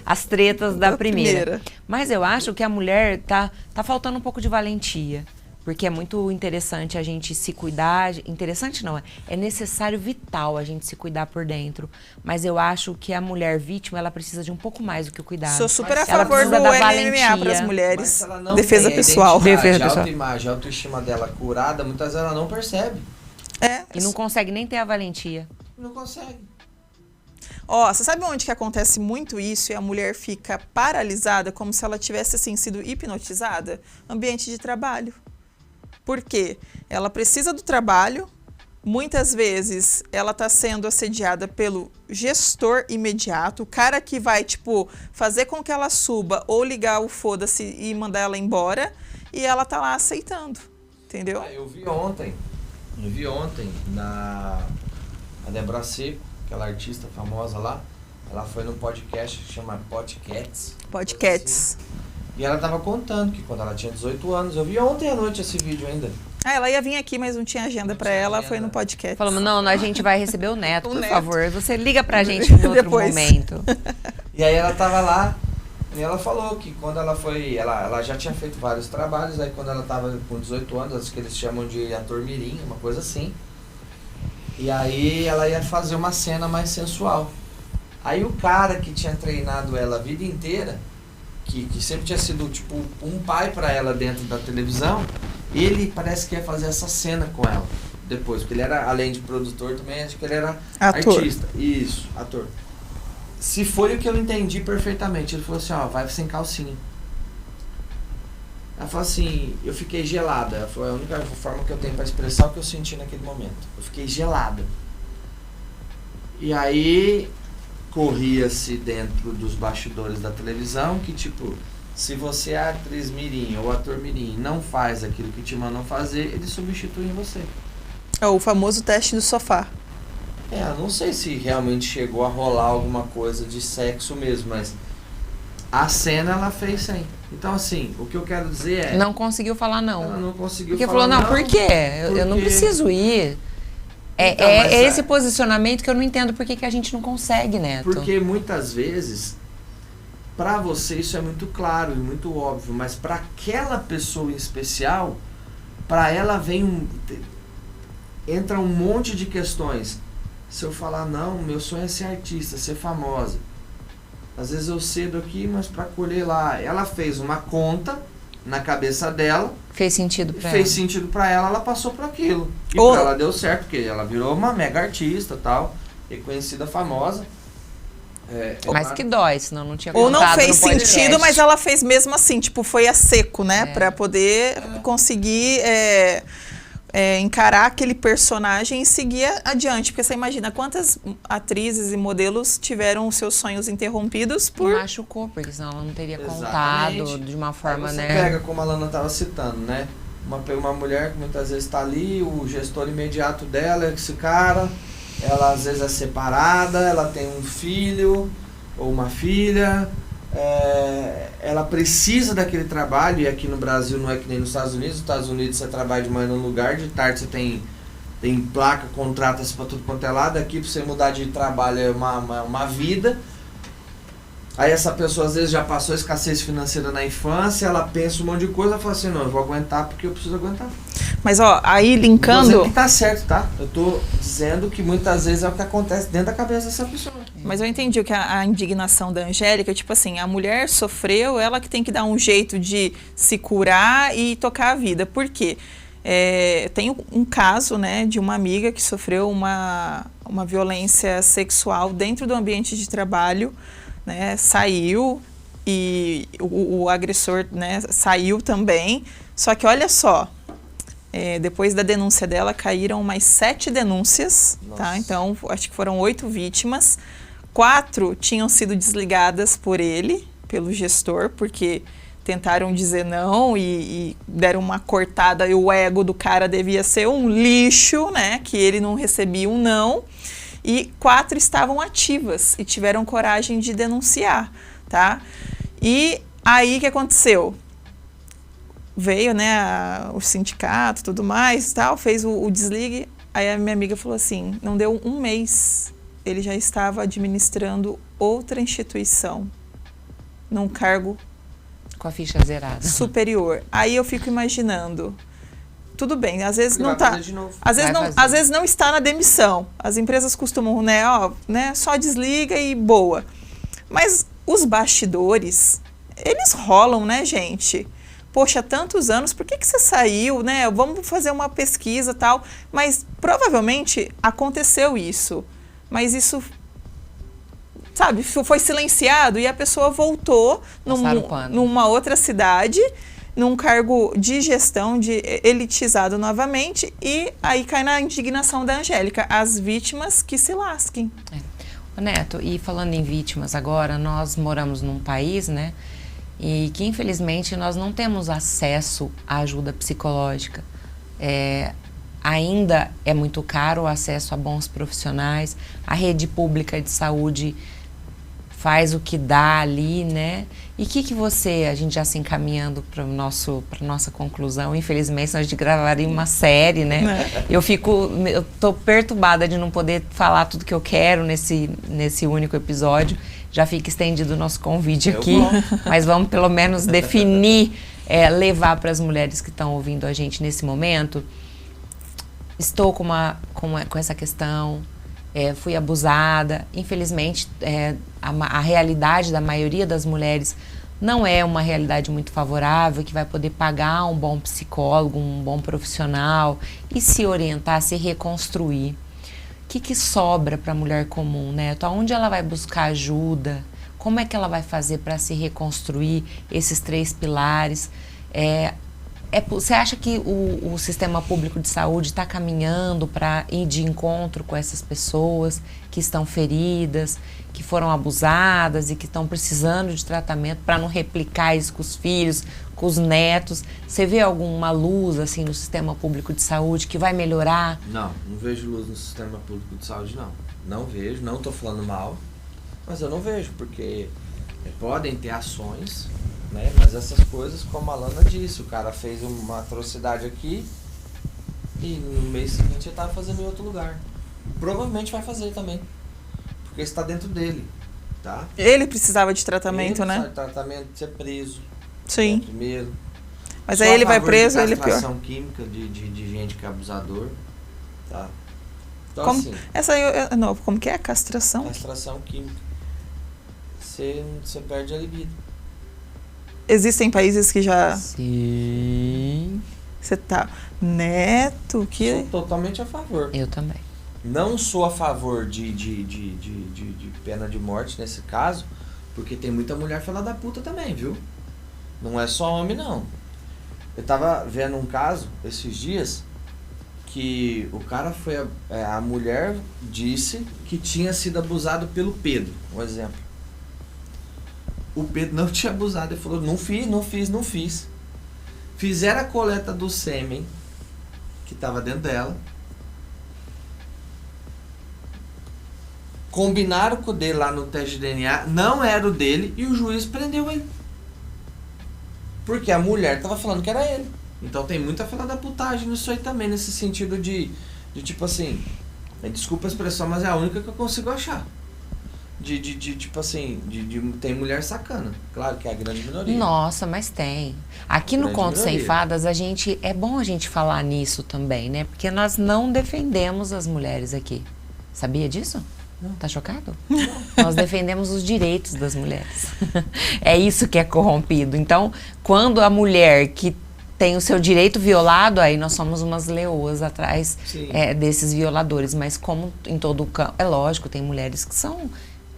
Speaker 2: as tretas da primeira. Mas eu acho que a mulher tá faltando um pouco de valentia. Porque é muito interessante a gente se cuidar. Interessante não, é necessário, vital a gente se cuidar por dentro. Mas eu acho que a mulher vítima, ela precisa de um pouco mais do que o cuidado.
Speaker 1: Sou super a favor do MMA para as mulheres. Defesa pessoal.
Speaker 3: A autoimagem, a autoestima dela curada, muitas vezes ela não percebe.
Speaker 2: E não consegue nem ter a valentia.
Speaker 3: Não consegue.
Speaker 1: Você sabe onde que acontece muito isso e a mulher fica paralisada, como se ela tivesse assim, sido hipnotizada? Ambiente de trabalho. Por quê? Ela precisa do trabalho, muitas vezes ela está sendo assediada pelo gestor imediato, o cara que vai, fazer com que ela suba ou ligar o foda-se e mandar ela embora, e ela tá lá aceitando, entendeu?
Speaker 3: Eu vi ontem a Débora Seco, aquela artista famosa lá, ela foi no podcast que chama Podcasts. E ela tava contando que quando ela tinha 18 anos, eu vi ontem à noite esse vídeo ainda.
Speaker 1: Ela ia vir aqui, mas não tinha agenda pra ela,
Speaker 3: agenda.
Speaker 1: foi no podcast.
Speaker 2: Falamos, não, a gente vai receber o Neto,
Speaker 1: O
Speaker 2: por
Speaker 1: Neto.
Speaker 2: favor. Você liga pra gente em outro
Speaker 1: Depois.
Speaker 2: momento.
Speaker 3: E aí ela tava lá e ela falou que quando ela foi, ela já tinha feito vários trabalhos, aí quando ela tava com 18 anos, acho que eles chamam de ator mirim, uma coisa assim. E aí ela ia fazer uma cena mais sensual. Aí o cara que tinha treinado ela a vida inteira, que sempre tinha sido tipo um pai pra ela dentro da televisão, ele parece que ia fazer essa cena com ela depois, porque ele era, além de produtor também, acho que ele era
Speaker 1: Ator.
Speaker 3: artista. Isso, ator. Se foi o que eu entendi perfeitamente, ele falou assim, ó, vai sem calcinha. Ela falou assim, eu fiquei gelada. Foi a única forma que eu tenho pra expressar o que eu senti naquele momento. Eu fiquei gelada. E aí corria-se dentro dos bastidores da televisão que, tipo, se você é atriz mirim ou ator mirim e não faz aquilo que te mandam fazer, eles substituem você.
Speaker 1: É o famoso teste do sofá.
Speaker 3: Eu não sei se realmente chegou a rolar alguma coisa de sexo mesmo, mas a cena ela fez sem. Então, assim, o que eu quero dizer é...
Speaker 2: Não conseguiu falar não.
Speaker 3: Ela não conseguiu
Speaker 2: Porque
Speaker 3: falar
Speaker 2: falou, não, por quê? Eu não
Speaker 3: porque-
Speaker 2: preciso ir.
Speaker 3: Então, mas
Speaker 2: É esse posicionamento que eu não entendo por que a gente não consegue, Neto.
Speaker 3: Porque muitas vezes, pra você isso é muito claro e muito óbvio, mas pra aquela pessoa em especial, pra ela entra um monte de questões. Se eu falar, não, meu sonho é ser artista, ser famosa. Às vezes eu cedo aqui, mas pra colher lá. Ela fez uma conta na cabeça dela,
Speaker 2: Fez sentido pra
Speaker 3: fez
Speaker 2: ela.
Speaker 3: sentido pra ela, ela passou por aquilo. E
Speaker 1: Ou-
Speaker 3: pra ela deu certo, porque ela virou uma mega artista tal, reconhecida, famosa.
Speaker 2: Mas que dói, senão não tinha
Speaker 1: Ou não
Speaker 2: contado
Speaker 1: fez
Speaker 2: no podcast.
Speaker 1: sentido, mas ela fez mesmo assim, tipo, foi a seco, né? Pra poder conseguir encarar aquele personagem e seguir adiante. Porque você imagina quantas atrizes e modelos tiveram os seus sonhos interrompidos
Speaker 2: E
Speaker 1: por...
Speaker 2: machucou, porque senão ela não teria
Speaker 3: Exatamente.
Speaker 2: contado de uma forma,
Speaker 3: Aí você
Speaker 2: né?
Speaker 3: pega, como a Lana estava citando, né? Uma mulher que muitas vezes está ali, o gestor imediato dela é esse cara, ela às vezes é separada, ela tem um filho ou uma filha, ela precisa daquele trabalho, e aqui no Brasil não é que nem nos Estados Unidos você trabalha de manhã num lugar, de tarde você tem placa, contrata-se para tudo quanto é lado, aqui para você mudar de trabalho é uma vida. Aí essa pessoa às vezes já passou escassez financeira na infância, ela pensa um monte de coisa, ela fala assim, não, eu vou aguentar porque eu preciso aguentar.
Speaker 1: Mas, ó, aí
Speaker 3: Não tô
Speaker 1: linkando...
Speaker 3: dizendo que tá certo, tá? Eu tô dizendo que muitas vezes é o que acontece dentro da cabeça dessa pessoa.
Speaker 1: Mas eu entendi o que a indignação da Angélica, tipo assim, a mulher sofreu, ela que tem que dar um jeito de se curar e tocar a vida. Por quê? Tem um caso, né, de uma amiga que sofreu uma violência sexual dentro do ambiente de trabalho, né, saiu e o agressor, né, saiu também. Só que olha só, depois da denúncia dela, caíram mais 7 denúncias, tá? Então, acho que foram 8 vítimas. 4 tinham sido desligadas por ele, pelo gestor, porque tentaram dizer não e deram uma cortada e o ego do cara devia ser um lixo, né? Que ele não recebia um não. E 4 estavam ativas e tiveram coragem de denunciar, tá? E aí, o que aconteceu? Veio, né, o sindicato, tudo mais, tal, fez o desligue. Aí a minha amiga falou assim, não deu um mês, ele já estava administrando outra instituição, num cargo
Speaker 2: Com a ficha zerada.
Speaker 1: superior. Aí eu fico imaginando, tudo bem, às vezes
Speaker 3: Ele
Speaker 1: não
Speaker 3: vai
Speaker 1: tá,
Speaker 3: fazer de novo.
Speaker 1: às vezes
Speaker 2: Vai
Speaker 1: não,
Speaker 2: fazer.
Speaker 1: às vezes não está na demissão. As empresas costumam, né, só desliga e boa. Mas os bastidores, eles rolam, né, gente? Poxa, tantos anos, por que você saiu, né? Vamos fazer uma pesquisa e tal. Mas provavelmente aconteceu isso. Mas isso, sabe, foi silenciado e a pessoa voltou
Speaker 2: Passaram o pano.
Speaker 1: numa outra cidade, num cargo de gestão, de elitizado novamente, e aí cai na indignação da Angélica. As vítimas que se lasquem.
Speaker 2: Ô, Neto, e falando em vítimas agora, nós moramos num país, né, e que infelizmente nós não temos acesso à ajuda psicológica. Ainda é muito caro o acesso a bons profissionais, a rede pública de saúde faz o que dá ali, né? E o que você, a gente já se encaminhando para nossa conclusão, infelizmente nós gravaríamos uma série, né? Eu tô perturbada de não poder falar tudo que eu quero nesse único episódio. Já fica estendido o nosso convite aqui, mas vamos pelo menos definir, levar para as mulheres que estão ouvindo a gente nesse momento. Estou com essa questão, fui abusada. Infelizmente, a realidade da maioria das mulheres não é uma realidade muito favorável, que vai poder pagar um bom psicólogo, um bom profissional e se orientar, se reconstruir. O que sobra para a mulher comum, né? Onde ela vai buscar ajuda? Como é que ela vai fazer para se reconstruir esses 3 pilares? Você acha que o sistema público de saúde está caminhando para ir de encontro com essas pessoas que estão feridas, que foram abusadas e que estão precisando de tratamento para não replicar isso com os filhos, com os netos? Você vê alguma luz assim no sistema público de saúde que vai melhorar?
Speaker 3: Não vejo luz no sistema público de saúde, não. Não vejo, não estou falando mal, mas eu não vejo, porque podem ter ações, né? Mas essas coisas, como a Lana disse, o cara fez uma atrocidade aqui e no mês seguinte ele estava fazendo em outro lugar. Provavelmente vai fazer também, porque está dentro dele, tá?
Speaker 1: Ele precisava de tratamento, né?
Speaker 3: De tratamento, de ser preso.
Speaker 1: Sim.
Speaker 3: Primeiro.
Speaker 1: Mas aí ele vai preso, ele é pior.
Speaker 3: Castração química de gente que é abusador, tá? Então,
Speaker 1: como,
Speaker 3: assim,
Speaker 1: essa aí, não, como que é a castração?
Speaker 3: Castração química. Você perde a libido.
Speaker 1: Existem países que já...
Speaker 2: Sim.
Speaker 1: Você tá... Neto, que...
Speaker 3: Sou totalmente a favor.
Speaker 2: Eu também.
Speaker 3: Não sou a favor de pena de morte nesse caso, porque tem muita mulher filha da puta também, viu? Não é só homem, não. Eu tava vendo um caso esses dias que o cara foi... a mulher disse que tinha sido abusado pelo Pedro, um exemplo. O Pedro não tinha abusado, ele falou, não fiz. Fizeram a coleta do sêmen que estava dentro dela. Combinaram com o dele lá no teste de DNA, não era o dele, e o juiz prendeu ele. Porque a mulher estava falando que era ele. Então tem muita fila da putagem nisso aí também, nesse sentido de tipo assim, desculpa a expressão, mas é a única que eu consigo achar. Tipo assim, tem mulher sacana. Claro que é a grande minoria.
Speaker 2: Nossa, mas tem. Aqui no Conto Sem Fadas, é bom a gente falar nisso também, né? Porque nós não defendemos as mulheres aqui. Sabia disso? Não. Tá chocado? Não. Nós defendemos os direitos das mulheres. É isso que é corrompido. Então, quando a mulher que tem o seu direito violado, aí nós somos umas leoas atrás desses violadores. Mas como em todo o campo, é lógico, tem mulheres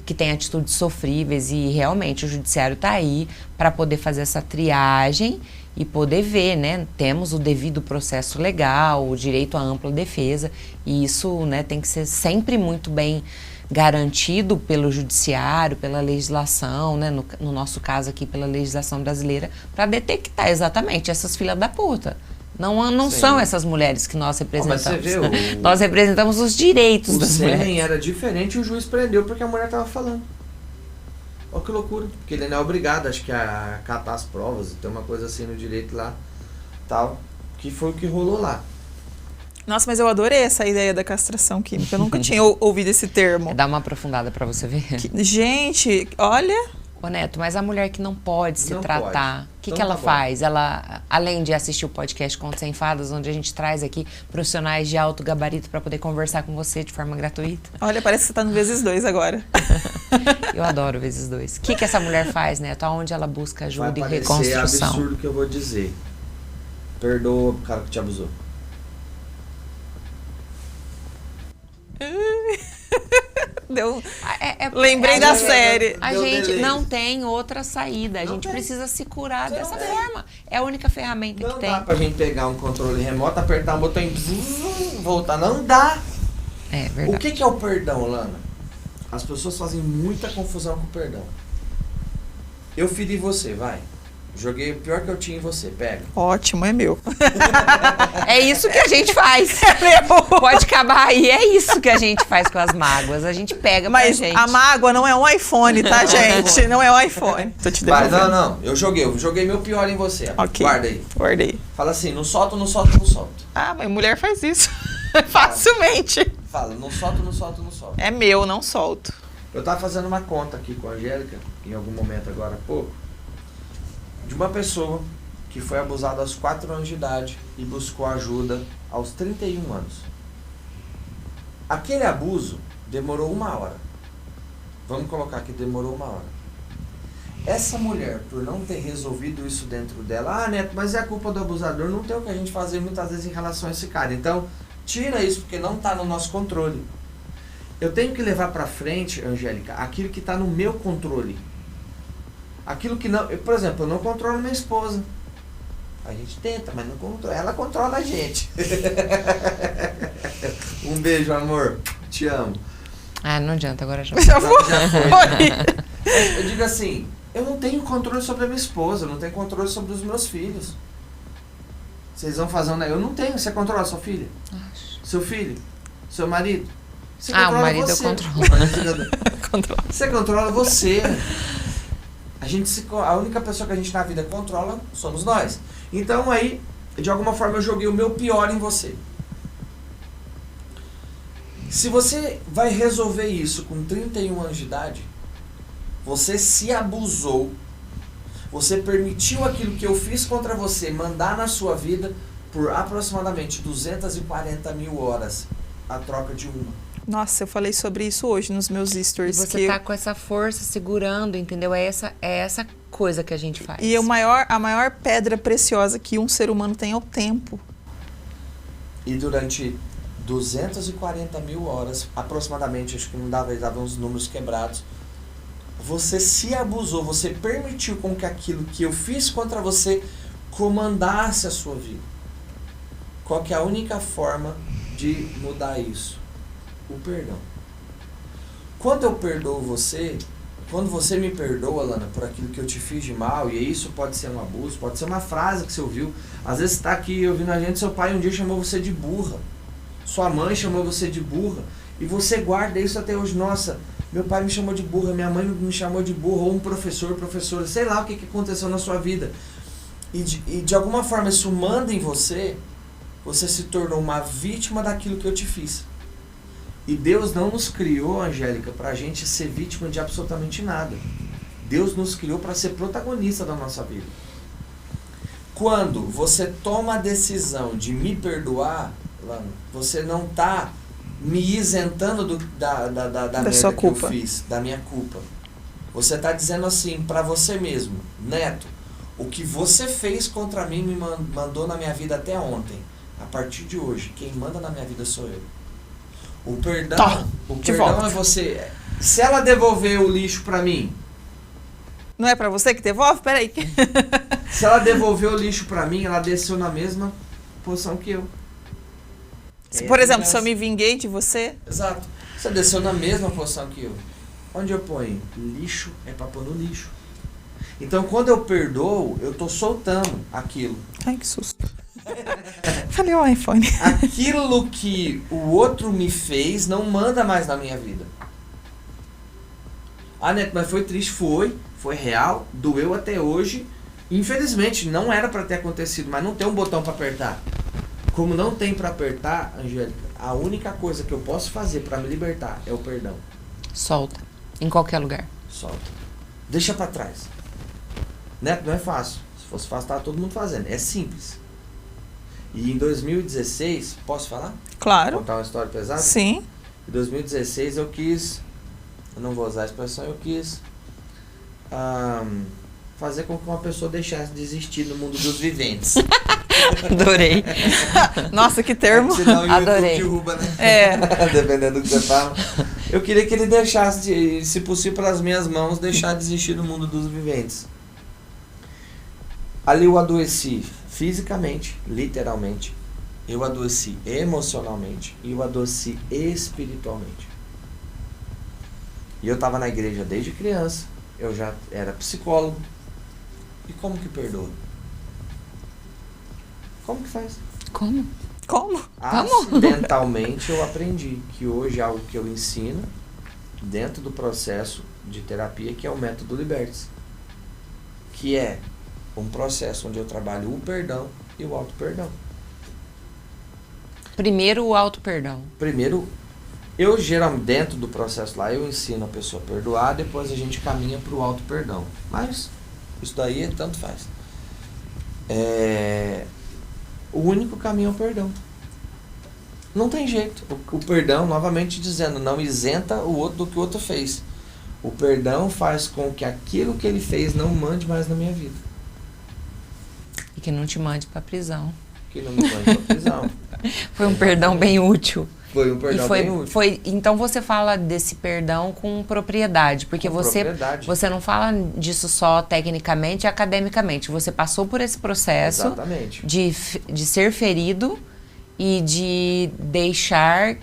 Speaker 2: que têm atitudes sofríveis e realmente o judiciário está aí para poder fazer essa triagem e poder ver, né? Temos o devido processo legal, o direito à ampla defesa, e isso, né, tem que ser sempre muito bem garantido pelo judiciário, pela legislação, né? No nosso caso aqui, pela legislação brasileira, para detectar exatamente essas filhas da puta. Não são essas mulheres que nós representamos.
Speaker 3: Mas você vê,
Speaker 2: nós representamos os direitos das mulheres. O
Speaker 3: sêmen era diferente e o juiz prendeu porque a mulher estava falando. Olha que loucura. Porque ele não é obrigado, acho que, a catar as provas. Tem uma coisa assim no direito lá, tal, que foi o que rolou lá.
Speaker 1: Nossa, mas eu adorei essa ideia da castração química. Eu nunca tinha ouvido esse termo.
Speaker 2: Dá uma aprofundada para você ver.
Speaker 1: Gente, olha...
Speaker 2: Ô Neto, mas a mulher que não pode se tratar, o que ela faz? Ela, além de assistir o podcast Contos Sem Fadas, onde a gente traz aqui profissionais de alto gabarito para poder conversar com você de forma gratuita.
Speaker 1: Olha, parece que você tá no vezes 2 agora.
Speaker 2: Eu adoro vezes 2. O que essa mulher faz, Neto? Aonde ela busca ajuda e reconstrução?
Speaker 3: Vai parecer absurdo o que eu vou dizer. Perdoa o cara que te abusou.
Speaker 1: Lembrei da série.
Speaker 2: A gente não tem outra saída. A gente precisa se curar dessa forma. É a única ferramenta que tem.
Speaker 3: Não dá pra gente pegar um controle remoto, apertar um botão e voltar. Não dá.
Speaker 2: É verdade.
Speaker 3: O que é o perdão, Lana? As pessoas fazem muita confusão com o perdão. Eu feri você, vai. Joguei o pior que eu tinha em você, pega.
Speaker 1: Ótimo, é meu.
Speaker 2: É isso que a gente faz.
Speaker 1: É meu.
Speaker 2: Pode acabar aí, é isso que a gente faz com as mágoas. A gente pega pra
Speaker 1: Mas
Speaker 2: gente.
Speaker 1: a mágoa não é um iPhone, tá, gente? Não é um iPhone. Tô te
Speaker 3: Vai,
Speaker 1: devolvendo.
Speaker 3: não. Eu joguei meu pior em você.
Speaker 1: Ok.
Speaker 3: Guarda aí.
Speaker 1: Guardei.
Speaker 3: Fala assim, não solto, não solto, não solto.
Speaker 1: Ah, mas mulher faz isso. Facilmente.
Speaker 3: Fala, não solto, não solto, não solto.
Speaker 1: É meu, não solto.
Speaker 3: Eu tava fazendo uma conta aqui com a Angélica, em algum momento agora há pouco, de uma pessoa que foi abusada aos 4 anos de idade e buscou ajuda aos 31 anos. Aquele abuso demorou 1 hora. Vamos colocar que demorou 1 hora. Essa mulher, por não ter resolvido isso dentro dela, Neto, mas é a culpa do abusador, não tem o que a gente fazer muitas vezes em relação a esse cara. Então, tira isso, porque não está no nosso controle. Eu tenho que levar para frente, Angélica, aquilo que está no meu controle. Aquilo que não... por exemplo, eu não controlo minha esposa. A gente tenta, mas não controla. Ela controla a gente. Um beijo, amor. Te amo.
Speaker 2: Ah, não adianta, agora já.
Speaker 1: Já vou.
Speaker 3: Já foi. Eu digo assim, eu não tenho controle sobre a minha esposa, eu não tenho controle sobre os meus filhos. Vocês vão fazer eu não tenho. Você controla a sua filha? Seu filho? Seu marido? Você
Speaker 2: O
Speaker 3: controla
Speaker 2: marido
Speaker 3: você.
Speaker 2: eu controlo.
Speaker 1: Controla.
Speaker 3: Você controla você. A única pessoa que a gente na vida controla somos nós. Então aí, de alguma forma eu joguei o meu pior em você. Se você vai resolver isso com 31 anos de idade, você se abusou, você permitiu aquilo que eu fiz contra você mandar na sua vida por aproximadamente 240 mil horas, a troca de uma.
Speaker 1: Nossa, eu falei sobre isso hoje nos meus stories.
Speaker 2: Você tá com essa força segurando, entendeu? É essa coisa que a gente faz.
Speaker 1: E a maior pedra preciosa que um ser humano tem é o tempo.
Speaker 3: E durante 240 mil horas, aproximadamente, acho que não dava uns números quebrados, você se abusou, você permitiu com que aquilo que eu fiz contra você comandasse a sua vida. Qual que é a única forma de mudar isso? O perdão. Quando eu perdoo você, quando você me perdoa, Lana, por aquilo que eu te fiz de mal, e isso pode ser um abuso, pode ser uma frase que você ouviu, às vezes você tá aqui ouvindo a gente, seu pai um dia chamou você de burra, sua mãe chamou você de burra, e você guarda isso até hoje. Nossa, meu pai me chamou de burra, minha mãe me chamou de burra, ou um professora, sei lá o que aconteceu na sua vida. E de alguma forma isso manda em você, você se tornou uma vítima daquilo que eu te fiz. E Deus não nos criou, Angélica, para a gente ser vítima de absolutamente nada. Deus nos criou para ser protagonista da nossa vida. Quando você toma a decisão de me perdoar, Lana, você não está me isentando da merda
Speaker 1: sua
Speaker 3: que
Speaker 1: culpa.
Speaker 3: eu fiz, da minha culpa. Você está dizendo assim para você mesmo, Neto, o que você fez contra mim me mandou na minha vida até ontem. A partir de hoje, quem manda na minha vida sou eu. O perdão,
Speaker 1: volta.
Speaker 3: É você. Se ela devolver o lixo pra mim,
Speaker 1: Não é pra você que devolve? Peraí.
Speaker 3: se ela devolver o lixo pra mim, ela desceu na mesma posição que eu.
Speaker 1: Por exemplo, se eu me vinguei de você,
Speaker 3: Exato. Você desceu na mesma posição que eu. Onde eu ponho? Lixo é pra pôr no lixo. Então, quando eu perdoo, eu tô soltando aquilo.
Speaker 1: ai, que susto. Falei o iPhone.
Speaker 3: Aquilo que o outro me fez não manda mais na minha vida. Ah, Neto, mas foi triste? Foi real, doeu até hoje. Infelizmente, não era para ter acontecido, mas não tem um botão para apertar. Como não tem para apertar, Angélica, a única coisa que eu posso fazer para me libertar é o perdão.
Speaker 2: Solta. Em qualquer lugar.
Speaker 3: Solta. Deixa para trás. Neto, não é fácil. Se fosse fácil, tava todo mundo fazendo. É simples. E em 2016, posso falar?
Speaker 1: Claro.
Speaker 3: Contar uma história pesada?
Speaker 1: Sim.
Speaker 3: Em 2016 eu não vou usar a expressão, eu quis fazer com que uma pessoa deixasse de existir no mundo dos viventes.
Speaker 2: Adorei.
Speaker 1: Nossa, que termo.
Speaker 3: Senão o YouTube
Speaker 2: Adorei.
Speaker 3: derruba, né?
Speaker 1: É.
Speaker 3: Dependendo do que você fala. Eu queria que ele deixasse, se possível, pelas minhas mãos, deixar de existir no mundo dos viventes. Ali eu adoeci fisicamente, literalmente. Eu adoeci emocionalmente e eu adoeci espiritualmente. E eu estava na igreja desde criança. Eu já era psicólogo. E como que perdoa? Como que faz?
Speaker 2: Como?
Speaker 3: Acidentalmente eu aprendi que hoje é algo que eu ensino dentro do processo de terapia, que é o método Libertes, que é um processo onde eu trabalho o perdão e o auto-perdão.
Speaker 2: Primeiro o auto-perdão.
Speaker 3: Primeiro, eu geralmente, dentro do processo lá, eu ensino a pessoa a perdoar, depois a gente caminha para o auto-perdão. Mas isso daí tanto faz. O único caminho é o perdão. Não tem jeito. O perdão, novamente dizendo, não isenta o outro do que o outro fez. O perdão faz com que aquilo que ele fez não mande mais na minha vida.
Speaker 2: E que não te mande pra prisão.
Speaker 3: Que não me mande pra prisão.
Speaker 2: Foi um perdão bem útil.
Speaker 3: Foi um perdão bem útil.
Speaker 2: Então você fala desse perdão com propriedade, porque você não fala disso só tecnicamente e academicamente. Você passou por esse processo.
Speaker 3: Exatamente.
Speaker 2: De ser ferido e de deixar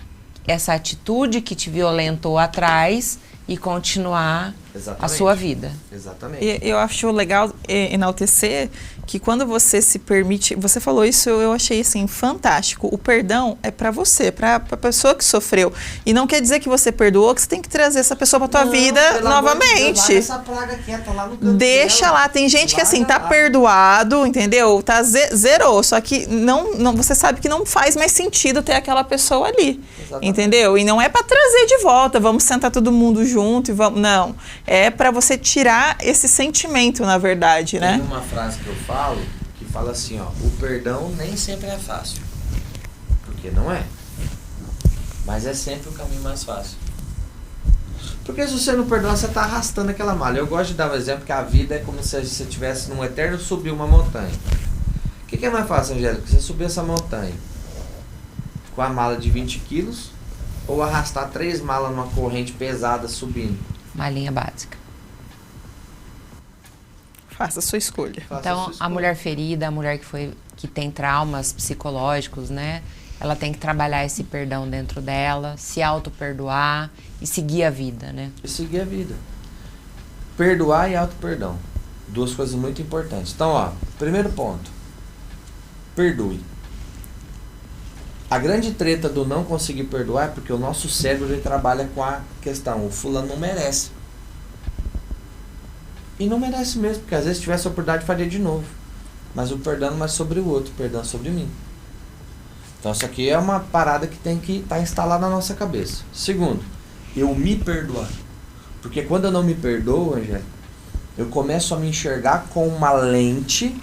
Speaker 2: essa atitude que te violentou atrás e continuar a sua vida.
Speaker 3: Exatamente.
Speaker 1: E eu acho legal enaltecer que quando você se permite, você falou isso, eu achei assim fantástico. O perdão é para você, para a pessoa que sofreu, e não quer dizer que você perdoou, que você tem que trazer essa pessoa para tua vida novamente.
Speaker 3: Larga essa praga quieta lá no canto.
Speaker 1: Deixa
Speaker 3: dela.
Speaker 1: lá, tem gente que assim tá
Speaker 3: lá.
Speaker 1: Perdoado, entendeu? Tá zerou, só que não você sabe que não faz mais sentido ter aquela pessoa ali.
Speaker 3: Exatamente.
Speaker 1: Entendeu? E não é para trazer de volta, vamos sentar todo mundo junto e vamos, não. É para você tirar esse sentimento, na verdade, né?
Speaker 3: Tem uma frase que eu falo, que fala assim, ó, o perdão nem sempre é fácil. Porque não é. Mas é sempre o caminho mais fácil. Porque se você não perdoar, você tá arrastando aquela malha. Eu gosto de dar um exemplo que a vida é como se você estivesse num eterno subir uma montanha. O que é mais fácil, Angélica? Você subir essa montanha com a mala de 20 quilos ou arrastar 3 malas numa corrente pesada subindo?
Speaker 2: Malinha básica.
Speaker 1: Faça a sua escolha.
Speaker 2: Então, a mulher ferida, a mulher que tem traumas psicológicos, né? Ela tem que trabalhar esse perdão dentro dela, se auto-perdoar e seguir a vida, né?
Speaker 3: E seguir a vida. Perdoar e auto-perdão. 2 coisas muito importantes. Então, ó, primeiro ponto. Perdoe. A grande treta do não conseguir perdoar é porque o nosso cérebro ele trabalha com a questão, o fulano não merece. E não merece mesmo, porque às vezes se tivesse a oportunidade faria de novo. Mas o perdão não é sobre o outro, o perdão é sobre mim. Então isso aqui é uma parada que tem que estar instalada na nossa cabeça. Segundo, eu me perdoar. Porque quando eu não me perdoo, Angélica, eu começo a me enxergar com uma lente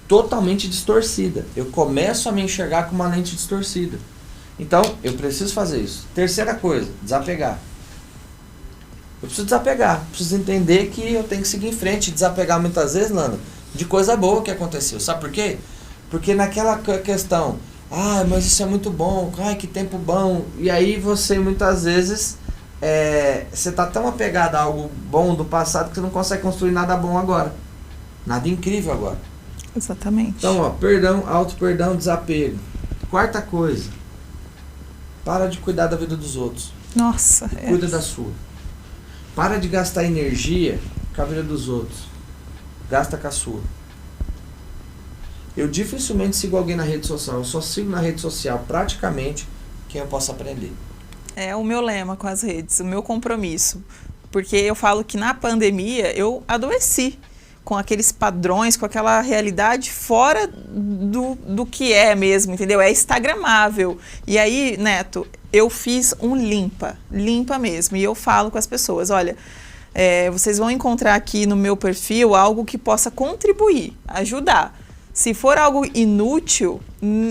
Speaker 3: totalmente distorcida. Eu começo a me enxergar com uma lente distorcida. Então, eu preciso fazer isso. Terceira coisa, desapegar. Eu preciso desapegar. Preciso entender que eu tenho que seguir em frente. Desapegar muitas vezes, Lana, de coisa boa que aconteceu. Sabe por quê? Porque naquela questão, mas isso é muito bom, que tempo bom. E aí você muitas vezes, você tá tão apegado a algo bom do passado que você não consegue construir nada bom agora. Nada incrível agora.
Speaker 1: Exatamente.
Speaker 3: Então, ó, perdão, auto-perdão, desapego. Quarta coisa, para de cuidar da vida dos outros.
Speaker 1: Nossa.
Speaker 3: Cuida da sua. Para de gastar energia com a vida dos outros. Gasta com a sua. Eu dificilmente sigo alguém na rede social. Eu só sigo na rede social praticamente quem eu posso aprender.
Speaker 1: É o meu lema com as redes, o meu compromisso. Porque eu falo que na pandemia eu adoeci com aqueles padrões, com aquela realidade fora do que é mesmo, entendeu? É instagramável. E aí, Neto, eu fiz um limpa mesmo. E eu falo com as pessoas, olha, vocês vão encontrar aqui no meu perfil algo que possa contribuir, ajudar. Se for algo inútil,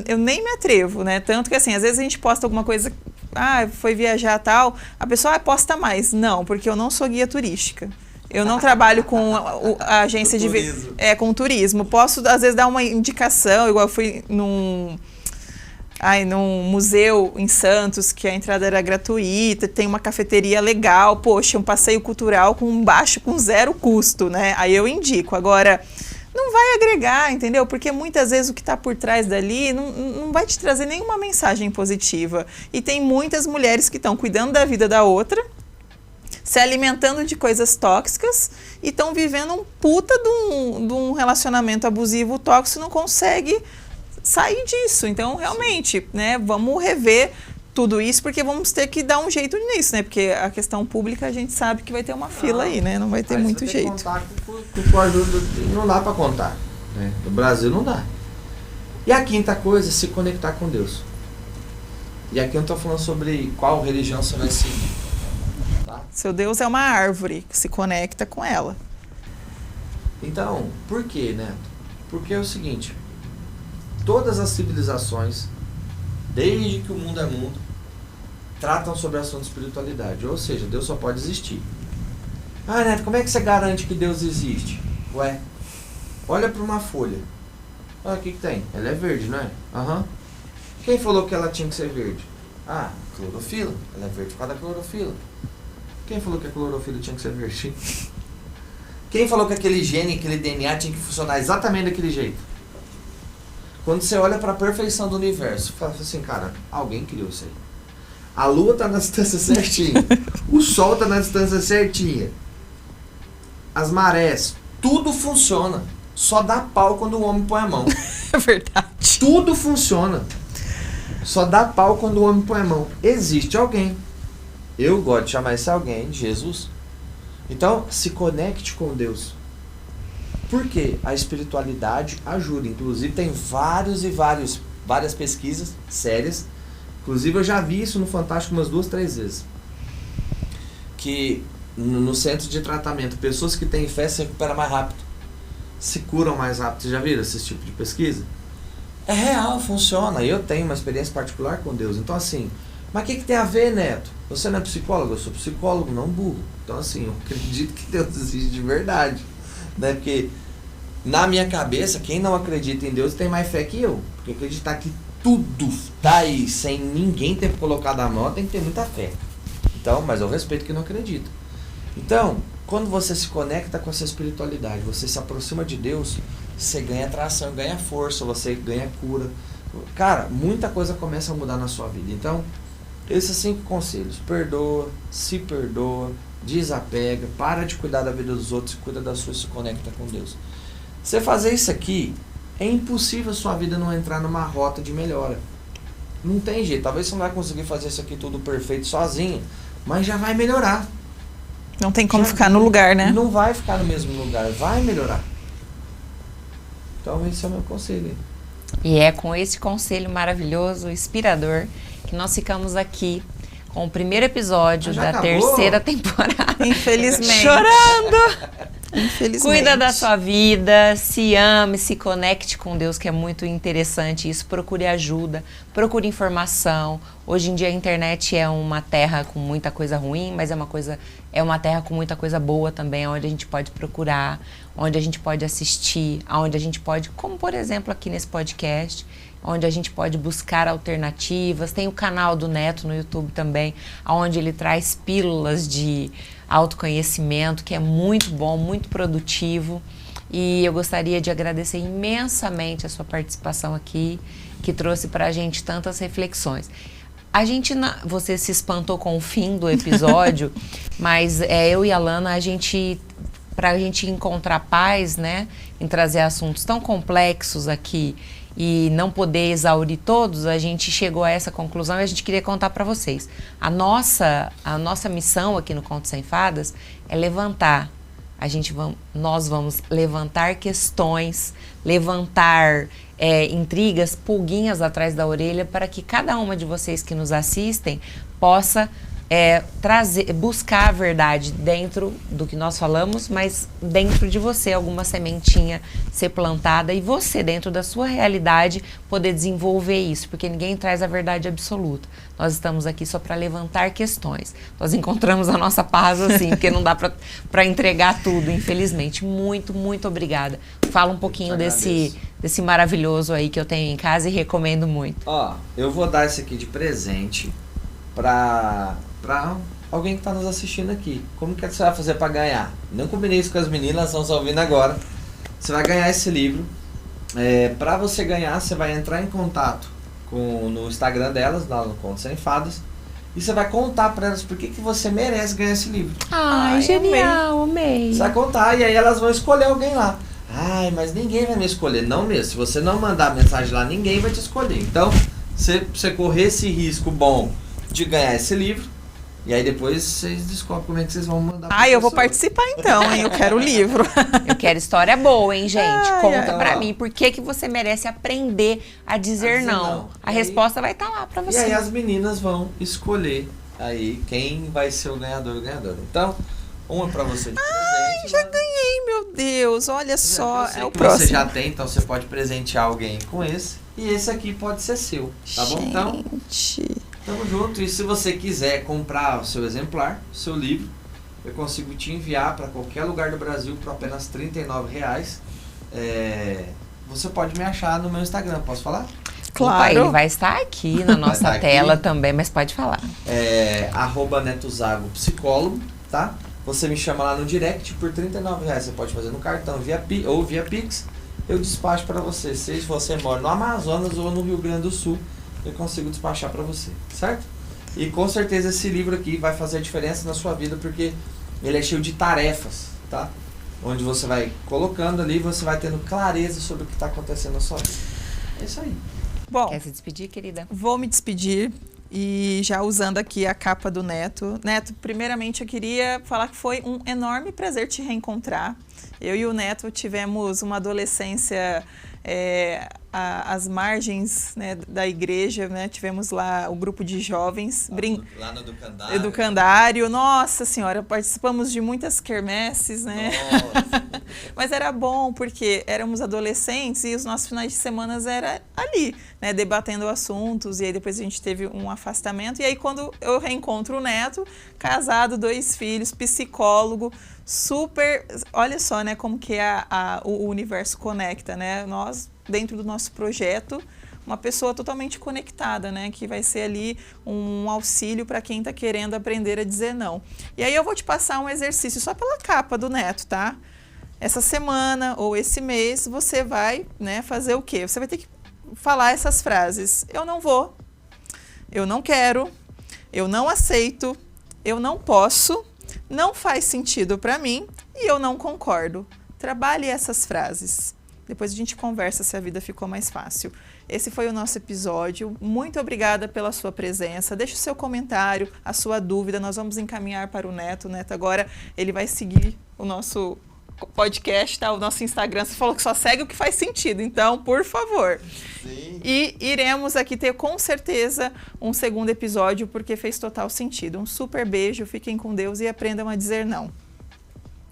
Speaker 1: eu nem me atrevo, né? Tanto que, assim, às vezes a gente posta alguma coisa, foi viajar tal, a pessoa posta mais. Não, porque eu não sou guia turística. Eu não trabalho com a agência de com turismo. Posso, às vezes, dar uma indicação, igual eu fui num museu em Santos, que a entrada era gratuita, tem uma cafeteria legal, poxa, um passeio cultural com 0 custo, né? Aí eu indico. Agora, não vai agregar, entendeu? Porque muitas vezes o que está por trás dali não vai te trazer nenhuma mensagem positiva. E tem muitas mulheres que estão cuidando da vida da outra, se alimentando de coisas tóxicas e estão vivendo um puta de um relacionamento abusivo tóxico e não consegue sair disso. Então, realmente, né, vamos rever tudo isso, porque vamos ter que dar um jeito nisso, né? Porque a questão pública a gente sabe que vai ter uma fila aí, né? Não vai ter muito jeito.
Speaker 3: Contar com ajuda, não dá para contar, né? No Brasil não dá. E a quinta coisa é se conectar com Deus. E aqui eu não estou falando sobre qual religião você vai seguir. Tá?
Speaker 1: Seu Deus é uma árvore, que se conecta com ela.
Speaker 3: Então, por quê, Neto? Porque é o seguinte, todas as civilizações, desde que o mundo é mundo, tratam sobre o assunto de espiritualidade. Ou seja, Deus só pode existir. Ah, Neto, como é que você garante que Deus existe? Ué, olha para uma folha. Olha o que tem. Ela é verde, não é? Aham. Quem falou que ela tinha que ser verde? Ah, clorofila. Ela é verde por causa da clorofila. Quem falou que a clorofila tinha que ser verde? Quem falou que aquele gene, aquele DNA tinha que funcionar exatamente daquele jeito? Quando você olha para a perfeição do universo, fala assim, cara, alguém criou isso aí. A lua está na distância certinha. O sol está na distância certinha. As marés, tudo funciona. Só dá pau quando o homem põe a mão.
Speaker 1: É verdade.
Speaker 3: Tudo funciona. Só dá pau quando o homem põe a mão. Existe alguém. Eu gosto de chamar esse alguém de Jesus. Então, se conecte com Deus. Por quê? A espiritualidade ajuda. Inclusive, tem várias pesquisas sérias. Inclusive, eu já vi isso no Fantástico umas 2, 3 vezes. Que no centro de tratamento, pessoas que têm fé se recuperam mais rápido. Se curam mais rápido. Vocês já viram esse tipo de pesquisa? É real, funciona. Eu tenho uma experiência particular com Deus. Então, assim, mas o que tem a ver, Neto? Você não é psicólogo? Eu sou psicólogo, não burro. Então, assim, eu acredito que Deus existe de verdade. Né? Porque, na minha cabeça, quem não acredita em Deus tem mais fé que eu. Porque acreditar que tudo tá aí sem ninguém ter colocado a mão, tem que ter muita fé. Então, mas eu respeito quem não acredita. Então, quando você se conecta com essa espiritualidade, você se aproxima de Deus, você ganha atração, ganha força, você ganha cura. Cara, muita coisa começa a mudar na sua vida. Então, esses 5 conselhos: perdoa, se perdoa, desapega, para de cuidar da vida dos outros, cuida da sua e se conecta com Deus. Você fazer isso aqui, é impossível a sua vida não entrar numa rota de melhora. Não tem jeito. Talvez você não vai conseguir fazer isso aqui tudo perfeito sozinho, mas já vai melhorar.
Speaker 1: Não tem como ficar no lugar, né?
Speaker 3: Não vai ficar no mesmo lugar, vai melhorar. Então esse é o meu conselho.
Speaker 2: E é com esse conselho maravilhoso, inspirador, que nós ficamos aqui com o primeiro episódio da terceira temporada.
Speaker 1: Infelizmente.
Speaker 2: Chorando!
Speaker 1: Infelizmente.
Speaker 2: Cuida da sua vida, se ame, se conecte com Deus, que é muito interessante isso. Procure ajuda, procure informação. Hoje em dia a internet é uma terra com muita coisa ruim, mas é uma terra com muita coisa boa também, onde a gente pode procurar, onde a gente pode assistir, onde a gente pode, como por exemplo aqui nesse podcast, onde a gente pode buscar alternativas. Tem o canal do Neto no YouTube também, onde ele traz pílulas de autoconhecimento, que é muito bom, muito produtivo. E eu gostaria de agradecer imensamente a sua participação aqui, que trouxe pra gente tantas reflexões. Você se espantou com o fim do episódio, mas eu e a Lana, pra gente encontrar paz, né, em trazer assuntos tão complexos aqui e não poder exaurir todos, a gente chegou a essa conclusão e a gente queria contar para vocês. A nossa missão aqui no Contos Sem Fadas é levantar. Nós vamos levantar questões, levantar intrigas, pulguinhas atrás da orelha, para que cada uma de vocês que nos assistem possa buscar a verdade dentro do que nós falamos, mas dentro de você, alguma sementinha ser plantada e você, dentro da sua realidade, poder desenvolver isso, porque ninguém traz a verdade absoluta. Nós estamos aqui só para levantar questões. Nós encontramos a nossa paz assim, porque não dá para entregar tudo, infelizmente. Muito, muito obrigada. Fala um pouquinho desse maravilhoso aí que eu tenho em casa e recomendo muito.
Speaker 3: Eu vou dar esse aqui de presente para alguém que está nos assistindo aqui. Como que você vai fazer para ganhar? Não combinei isso com as meninas, elas estão só ouvindo agora. Você vai ganhar esse livro. Para você ganhar, você vai entrar em contato no Instagram delas, lá no Contos Sem Fadas, e você vai contar para elas por que você merece ganhar esse livro.
Speaker 2: Ai, genial, amei.
Speaker 3: Você vai contar e aí elas vão escolher alguém lá. Ai, mas ninguém vai me escolher. Não mesmo. Se você não mandar mensagem lá, ninguém vai te escolher. Então, você correr esse risco bom de ganhar esse livro, e aí depois vocês descobrem como é que vocês vão mandar.
Speaker 1: Eu vou participar então, hein? Eu quero o livro.
Speaker 2: Eu quero história boa, hein, gente? Conta
Speaker 3: ai.
Speaker 2: pra mim por que você merece aprender a dizer não. A resposta vai estar lá pra você.
Speaker 3: E aí as meninas vão escolher aí quem vai ser o ganhador ou ganhadora. Então, uma pra você de presente.
Speaker 1: Já ganhei, meu Deus. Olha só, é o
Speaker 3: que
Speaker 1: próximo.
Speaker 3: Você já tem, então você pode presentear alguém com esse. E esse aqui pode ser seu, tá bom? Então, tamo junto. E se você quiser comprar o seu exemplar, o seu livro, eu consigo te enviar para qualquer lugar do Brasil por apenas R$ 39,00. Você pode me achar no meu Instagram, posso falar?
Speaker 1: Claro.
Speaker 2: Opa, ele vai estar aqui na nossa tela
Speaker 3: aqui.
Speaker 2: também, mas pode falar.
Speaker 3: @netozago psicólogo, tá? Você me chama lá no direct por R$ 39,00. Você pode fazer no cartão ou via Pix. Eu despacho para você. Se você mora no Amazonas ou no Rio Grande do Sul, eu consigo despachar para você, certo? E com certeza esse livro aqui vai fazer a diferença na sua vida, porque ele é cheio de tarefas, tá? Onde você vai colocando ali, você vai tendo clareza sobre o que está acontecendo na sua vida. É isso aí.
Speaker 1: Bom,
Speaker 2: Quer se despedir, querida?
Speaker 1: vou me despedir e já usando aqui a capa do Neto. Neto, primeiramente eu queria falar que foi um enorme prazer te reencontrar. Eu e o Neto tivemos uma adolescência às margens, né, da igreja, né? Tivemos lá o grupo de jovens.
Speaker 3: Lá no Educandário.
Speaker 1: Educandário. Nossa Senhora, participamos de muitas quermesses, né?
Speaker 3: Nossa.
Speaker 1: Mas era bom, porque éramos adolescentes e os nossos finais de semana era ali, né? Debatendo assuntos. E aí depois a gente teve um afastamento. E aí quando eu reencontro o Neto, casado, 2 filhos, psicólogo, super... Olha só, né? Como que o universo conecta, né? Nós, dentro do nosso projeto, uma pessoa totalmente conectada, né? Que vai ser ali um auxílio para quem está querendo aprender a dizer não. E aí eu vou te passar um exercício só pela capa do Neto, tá? Essa semana ou esse mês você vai, né, fazer o quê? Você vai ter que falar essas frases. Eu não vou, eu não quero, eu não aceito, eu não posso, não faz sentido para mim e eu não concordo. Trabalhe essas frases. Depois a gente conversa se a vida ficou mais fácil. Esse foi o nosso episódio. Muito obrigada pela sua presença. Deixe o seu comentário, a sua dúvida. Nós vamos encaminhar para o Neto. O Neto agora ele vai seguir o nosso podcast, tá? O nosso Instagram. Você falou que só segue o que faz sentido. Então, por favor.
Speaker 3: Sim.
Speaker 1: E iremos aqui ter com certeza um segundo episódio porque fez total sentido. Um super beijo. Fiquem com Deus e aprendam a dizer não.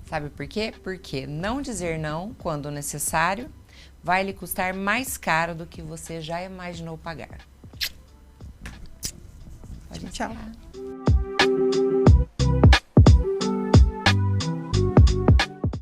Speaker 2: Sabe por quê? Porque não dizer não, quando necessário, vai lhe custar mais caro do que você já imaginou pagar.
Speaker 1: Tchau.